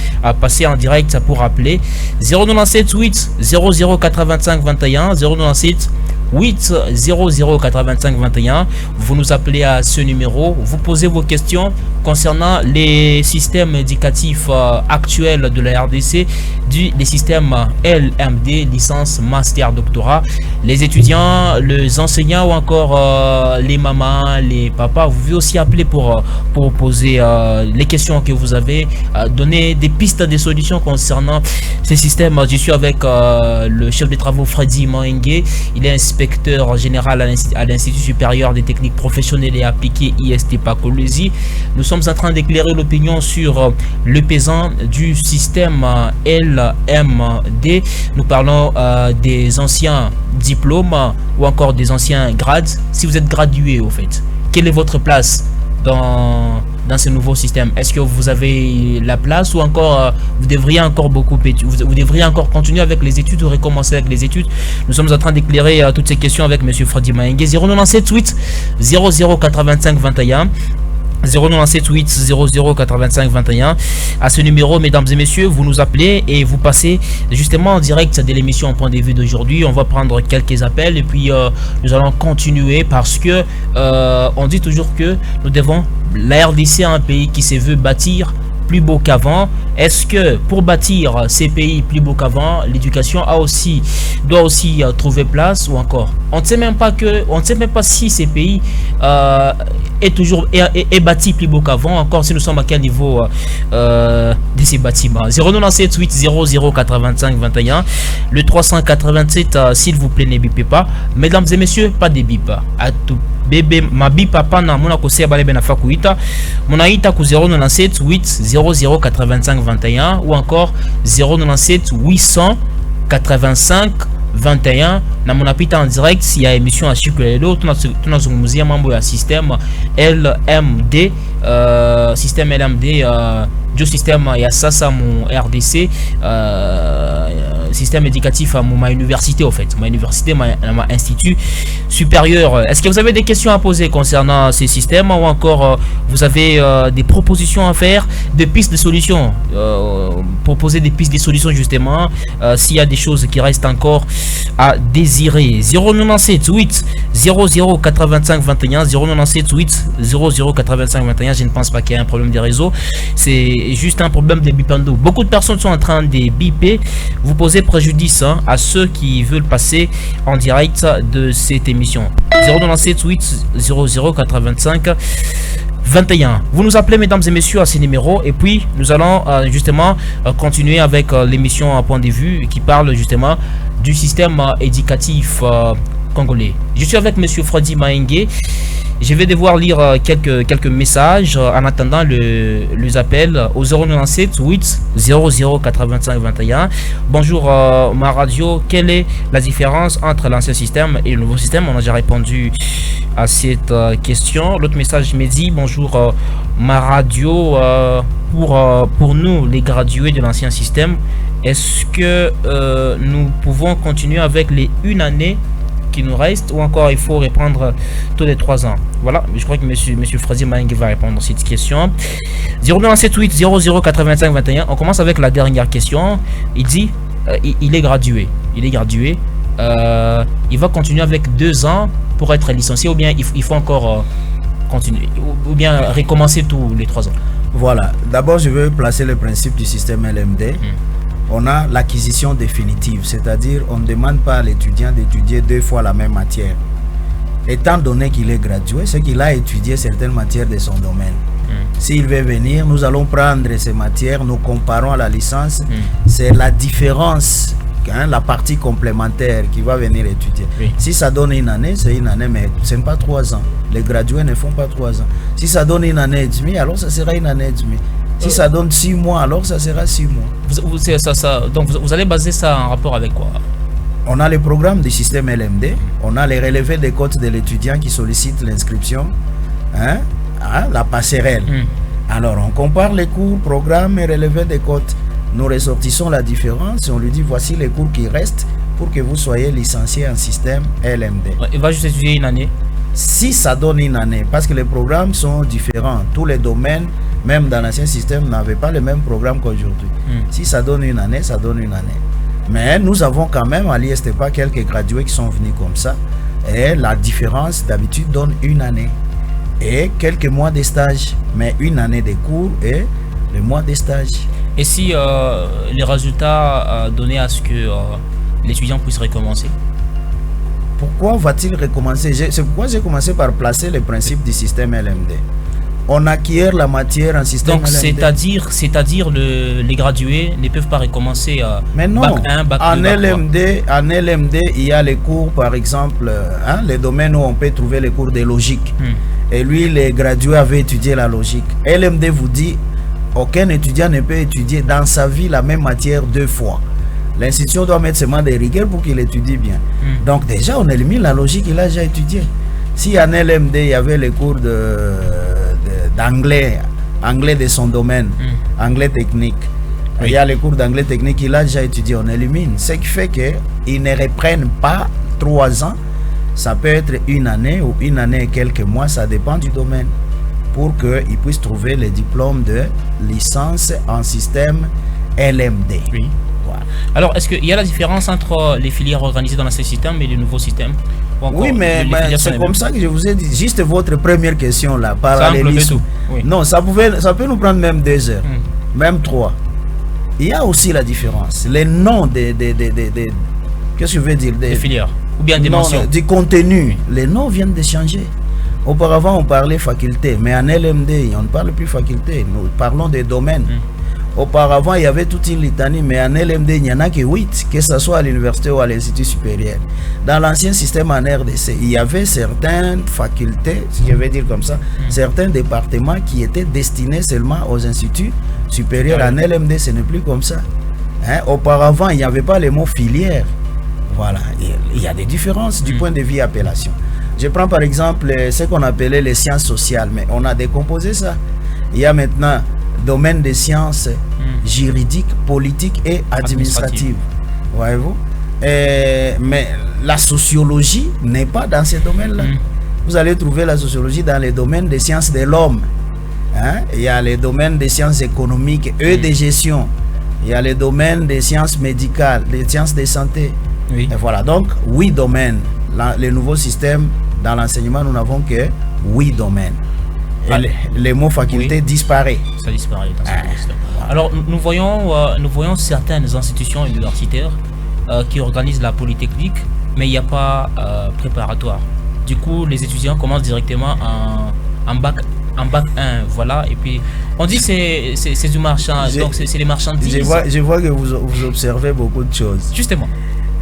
passer en direct pour appeler. 097 8 00 85 21, 097 8 00 85 21. Vous nous appelez à ce numéro, vous posez vos questions concernant les systèmes éducatifs actuels de la RDC, les systèmes LMD, licence, master, doctorat. Les étudiants, les enseignants ou encore les mamans, les papas, vous pouvez aussi appeler pour poser les questions que vous avez, donner des pistes, des solutions concernant ces systèmes. Je suis avec le chef de travaux Freddy Maengue, il est inspecteur général à l'Institut supérieur des techniques professionnelles et appliquées IST Pakolosi. Nous sommes en train d'éclairer l'opinion sur le pesant du système LMD. Nous parlons des anciens diplômes ou encore des anciens grades. Si vous êtes gradué au fait, quelle est votre place dans ce nouveau système? Est-ce que vous avez la place ou encore vous devriez encore vous devriez encore continuer avec les études ou recommencer avec les études? Nous sommes en train d'éclairer toutes ces questions avec monsieur Freddy Maengue. 097 8 00 85 21, 097 8 00 85 21. À ce numéro, mesdames et messieurs, vous nous appelez et vous passez justement en direct de l'émission Au Point de Vue d'aujourd'hui. On va prendre quelques appels et puis nous allons continuer parce que on dit toujours que nous devons, la RDC est un pays qui se veut bâtir plus beau qu'avant. Est-ce que pour bâtir ces pays plus beaux qu'avant, l'éducation doit aussi trouver place ou encore? On ne sait même pas si ces pays est bâti plus beau qu'avant, encore si nous sommes à quel niveau de ces bâtiments. 097 8 00 85 21, le 387, s'il vous plaît, ne bipez pas. Mesdames et messieurs, pas de bip. À tout bébé mabi papa na mona kosea bale bena fakuita monaita ku 097 8 00 85 21 ou encore 097 885 21 na monapita en direct si ya émission à Siku Lelo tunazungumzia mambo ya système LMD, système LMD du système ya sasa mu RDC, système éducatif à ma université au fait, ma université, ma institut supérieur. Est-ce que vous avez des questions à poser concernant ces systèmes ou encore vous avez des propositions à faire, des pistes de solutions, proposer des pistes de solutions justement s'il y a des choses qui restent encore à désirer. 097 8 00 85 21, 097 8 00 85 21. Je ne pense pas qu'il y ait un problème des réseaux, c'est juste un problème de bipando. Beaucoup de personnes sont en train de biper. Vous posez préjudice à ceux qui veulent passer en direct de cette émission. 097 8 00 85 21. Vous nous appelez, mesdames et messieurs, à ces numéros et puis nous allons justement continuer avec l'émission à point de vue qui parle justement du système éducatif congolais. Je suis avec monsieur Freddy Maengue. Je vais devoir lire quelques messages en attendant les appels au 097 8 00 85 21. Bonjour ma radio, quelle est la différence entre l'ancien système et le nouveau système? On a déjà répondu à cette question. L'autre message me dit bonjour ma radio, pour nous les gradués de l'ancien système, est-ce que nous pouvons continuer avec les une année qui nous reste ou encore il faut reprendre tous les 3 ans? Voilà, je crois que monsieur Frazier Maïngue va répondre à cette question. 0978 00 85 21. On commence avec la dernière question. Il dit il est gradué. Il va continuer avec 2 ans pour être licencié, ou bien il faut encore continuer, ou bien recommencer tous les 3 ans? Voilà. D'abord, je veux placer le principe du système LMD. On a l'acquisition définitive, c'est-à-dire on ne demande pas à l'étudiant d'étudier 2 fois la même matière. Étant donné qu'il est gradué, c'est qu'il a étudié certaines matières de son domaine. S'il veut venir, nous allons prendre ces matières, nous comparons à la licence. C'est la différence, la partie complémentaire qui va venir étudier. Si ça donne une année, c'est une année, mais ce n'est pas 3 ans. Les gradués ne font pas 3 ans. Si ça donne une année et demie, alors ça sera une année et demie. Si ça donne 6 mois, alors ça sera 6 mois. Donc vous allez baser ça en rapport avec quoi? On a le programme du système LMD, on a les relevés des cotes de l'étudiant qui sollicite l'inscription, la passerelle. Alors on compare les cours, programmes et relevés des cotes. Nous ressortissons la différence et on lui dit voici les cours qui restent pour que vous soyez licencié en système LMD. Il va juste étudier une année? Si ça donne une année, parce que les programmes sont différents. Tous les domaines, même dans l'ancien système, n'avaient pas le même programme qu'aujourd'hui. Si ça donne une année, ça donne une année. Mais nous avons quand même à l'ISTEPA quelques gradués qui sont venus comme ça. Et la différence d'habitude donne une année. Et quelques mois de stage. Mais une année de cours et le mois de stage. Et si les résultats donnaient à ce que l'étudiant puisse recommencer? Pourquoi va-t-il recommencer? C'est pourquoi j'ai commencé par placer le principe du système LMD. On acquiert la matière en système LMD. Donc, c'est-à-dire les gradués ne peuvent pas recommencer mais non, bac 1, bac 2, en LMD, il y a les cours, par exemple, les domaines où on peut trouver les cours de logique. Et lui, les gradués avaient étudié la logique. LMD vous dit, aucun étudiant ne peut étudier dans sa vie la même matière 2 fois. L'institution doit mettre seulement des rigueurs pour qu'il étudie bien. Donc déjà, on élimine la logique, il a déjà étudié. Si en LMD, il y avait les cours d'anglais, anglais de son domaine, anglais technique, il y a les cours d'anglais technique, il a déjà étudié, on élimine. Ce qui fait qu'ils ne reprennent pas 3 ans, ça peut être une année ou une année et quelques mois, ça dépend du domaine, pour qu'ils puissent trouver le diplôme de licence en système LMD. Voilà. Alors, est-ce qu'il y a la différence entre les filières organisées dans l'ancien système et le nouveau système? Oui, mais c'est comme ça que je vous ai dit. Juste votre première question là, parallélisme. Non, ça peut nous prendre même 2 heures, même 3. Il y a aussi la différence. Les noms des qu'est-ce que je veux dire? Des filières ou bien des mentions? Du contenu. Les noms viennent de changer. Auparavant, on parlait faculté, mais en LMD, on ne parle plus faculté. Nous parlons des domaines. Auparavant, il y avait toute une litanie, mais en LMD, il n'y en a que 8, que ce soit à l'université ou à l'institut supérieur. Dans l'ancien système en RDC, il y avait certaines facultés, si je vais dire comme ça, certains départements qui étaient destinés seulement aux instituts supérieurs. En LMD, ce n'est plus comme ça. Auparavant, il n'y avait pas les mots filière. Voilà, il y a des différences du point de vue appellation. Je prends par exemple ce qu'on appelait les sciences sociales, mais on a décomposé ça. Il y a maintenant domaine des sciences juridiques, politiques et administratives. Voyez-vous? Mais la sociologie n'est pas dans ces domaines-là. Vous allez trouver la sociologie dans les domaines des sciences de l'homme. Il y a les domaines des sciences économiques et de gestion. Il y a les domaines des sciences médicales, des sciences de santé. Et voilà, donc 8 domaines. Le nouveau système, dans l'enseignement, nous n'avons que 8 domaines. Les mots faculté disparaissent. Ça disparaît dans ce système. Alors, nous voyons certaines institutions universitaires qui organisent la polytechnique, mais il n'y a pas préparatoire. Du coup, les étudiants commencent directement en bac 1, voilà, et puis on dit c'est du marchand, donc c'est les marchandises. Je vois que vous observez beaucoup de choses. Justement.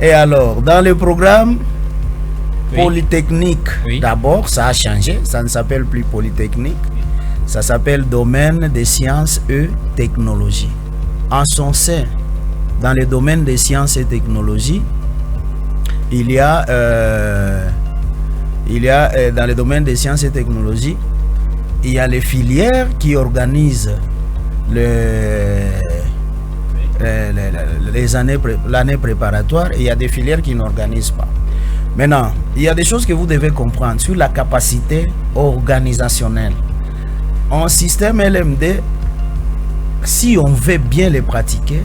Et alors, dans le programme polytechnique, d'abord, ça a changé, ça ne s'appelle plus polytechnique, ça s'appelle domaine des sciences et technologies. En son sein, dans le domaine des sciences et technologies, il y a dans le domaine des sciences et technologies, il y a les filières qui organisent l'année préparatoire, et il y a des filières qui n'organisent pas. Maintenant, il y a des choses que vous devez comprendre sur la capacité organisationnelle. En système LMD, si on veut bien les pratiquer,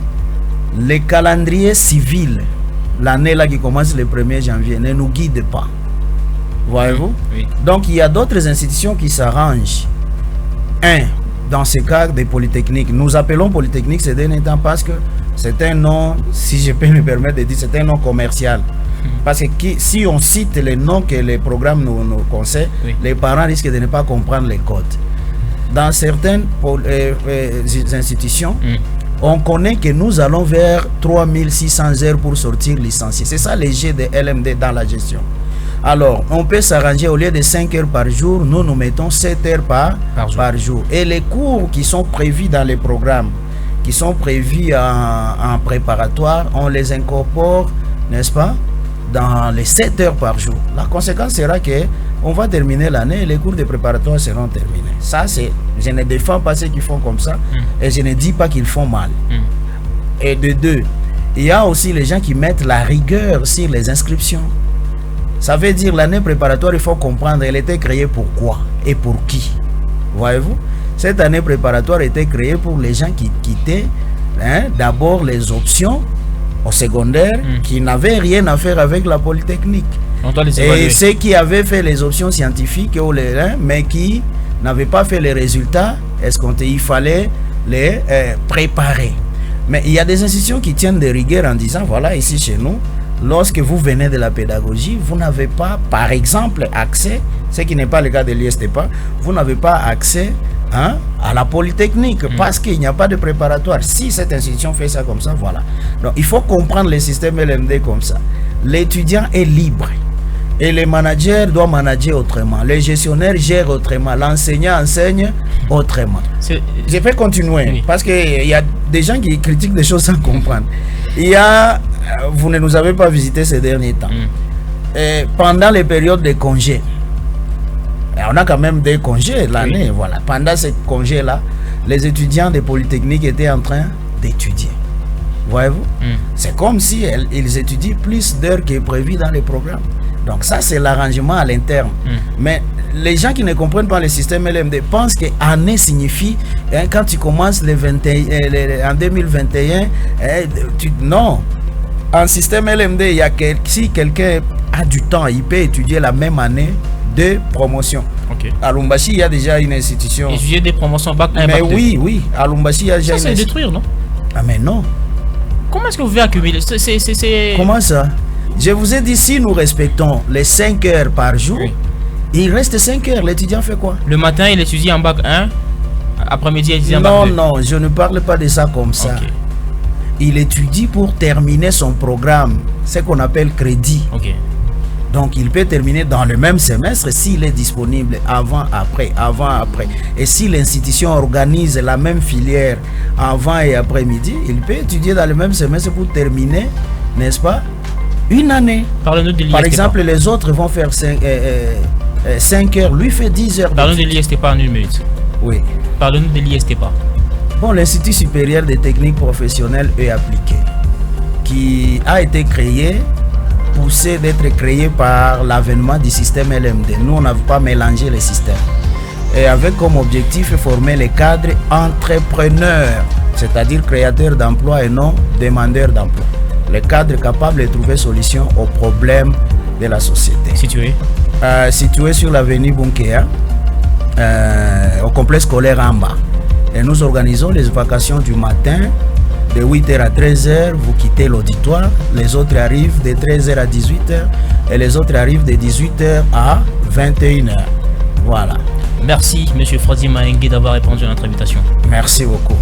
les calendriers civils, l'année là qui commence le 1er janvier, ne nous guide pas. Voyez-vous? Oui. Donc, il y a d'autres institutions qui s'arrangent. Dans ce cas des polytechniques, nous appelons polytechnique ces derniers temps parce que c'est un nom, si je peux me permettre de dire, c'est un nom commercial. Parce que si on cite les noms que les programmes nous conseillent, les parents risquent de ne pas comprendre les codes. Dans certaines institutions, on connaît que nous allons vers 3600 heures pour sortir licencié. C'est ça les G de LMD dans la gestion. Alors, on peut s'arranger, au lieu de 5 heures par jour, nous mettons 7 heures par jour. Et les cours qui sont prévus dans les programmes, qui sont prévus en préparatoire, on les incorpore, n'est-ce pas, dans les 7 heures par jour. La conséquence sera que on va terminer l'année et les cours de préparatoire seront terminés. Ça, je ne défends pas ceux qui font comme ça et je ne dis pas qu'ils font mal. Et de deux, il y a aussi les gens qui mettent la rigueur sur les inscriptions. Ça veut dire l'année préparatoire, il faut comprendre, elle était créée pour quoi et pour qui. Voyez-vous? Cette année préparatoire était créée pour les gens qui quittaient d'abord les options au secondaire, qui n'avaient rien à faire avec la polytechnique. Et ceux qui avaient fait les options scientifiques, mais qui n'avaient pas fait les résultats escomptés, il fallait les préparer. Mais il y a des institutions qui tiennent de rigueur en disant, voilà, ici chez nous, lorsque vous venez de la pédagogie, vous n'avez pas, par exemple, accès, ce qui n'est pas le cas de l'ISTEPA, vous n'avez pas accès à la polytechnique parce qu'il n'y a pas de préparatoire. Si cette institution fait ça comme ça, voilà. Donc, il faut comprendre le système LMD comme ça. L'étudiant est libre et le manager doit manager autrement. Le gestionnaire gère autrement. L'enseignant enseigne autrement. Je vais continuer parce qu'il y a des gens qui critiquent des choses sans comprendre. Il y a... Vous ne nous avez pas visité ces derniers temps. Et pendant les périodes de congés, on a quand même des congés l'année, voilà. Pendant ces congés-là, les étudiants des polytechniques étaient en train d'étudier. Voyez-vous? C'est comme si ils étudient plus d'heures que prévu dans les programmes. Donc ça, c'est l'arrangement à l'interne. Mais les gens qui ne comprennent pas le système LMD pensent que année signifie quand tu commences en 2021, non. En système LMD, il y a si quelqu'un a du temps, il peut étudier la même année de promotion. À Lumbashi, il y a déjà une institution. Étudier des promotions bac 1, mais bac 2. Oui, à Lumbashi, il y a déjà ça, c'est détruire, non? Ah, mais non. Comment est-ce que vous pouvez accumuler? Comment ça? Je vous ai dit, si nous respectons les 5 heures par jour, il reste 5 heures. L'étudiant fait quoi? Le matin, il étudie en bac 1. Après-midi, il étudie en bac 2. Non, je ne parle pas de ça comme ça. Il étudie pour terminer son programme, ce qu'on appelle crédit. Donc il peut terminer dans le même semestre s'il est disponible avant, après. Et si l'institution organise la même filière avant et après-midi, il peut étudier dans le même semestre pour terminer, n'est-ce pas, une année. Par exemple, les autres vont faire 5 heures, lui fait 10 heures. Parlons de l'ISTEPA en une minute. Oui. Parlons de l'ISTEPA. Bon, l'Institut supérieur des techniques professionnelles et appliquées, qui a été créé, poussé d'être créé par l'avènement du système LMD. Nous, on n'a pas mélangé les systèmes. Et avec comme objectif former les cadres entrepreneurs, c'est-à-dire créateurs d'emplois et non demandeurs d'emploi. Les cadres capables de trouver solution aux problèmes de la société. Situé sur l'avenue Bunkea, au complexe scolaire Amba. Et nous organisons les vacations du matin de 8h à 13h. Vous quittez l'auditoire. Les autres arrivent de 13h à 18h et les autres arrivent de 18h à 21h. Voilà. Merci, M. Fradi Maengue, d'avoir répondu à notre invitation. Merci beaucoup.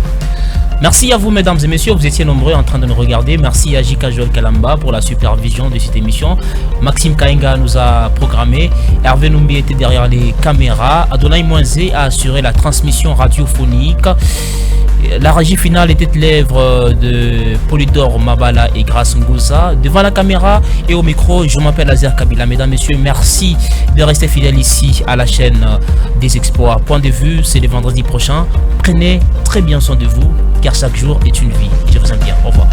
Merci à vous, mesdames et messieurs. Vous étiez nombreux en train de nous regarder. Merci à Jika Joel Kalamba pour la supervision de cette émission. Maxime Kainga nous a programmé. Hervé Numbi était derrière les caméras. Adonai Moinzé a assuré la transmission radiophonique. La régie finale était l'œuvre de Polydor Mabala et Grace Ngouza. Devant la caméra et au micro, je m'appelle Azer Kabila. Mesdames et messieurs, merci de rester fidèles ici à la chaîne des Exploits. Point de vue, c'est le vendredi prochain. Prenez très bien soin de vous, car chaque jour est une vie. Je vous aime bien. Au revoir.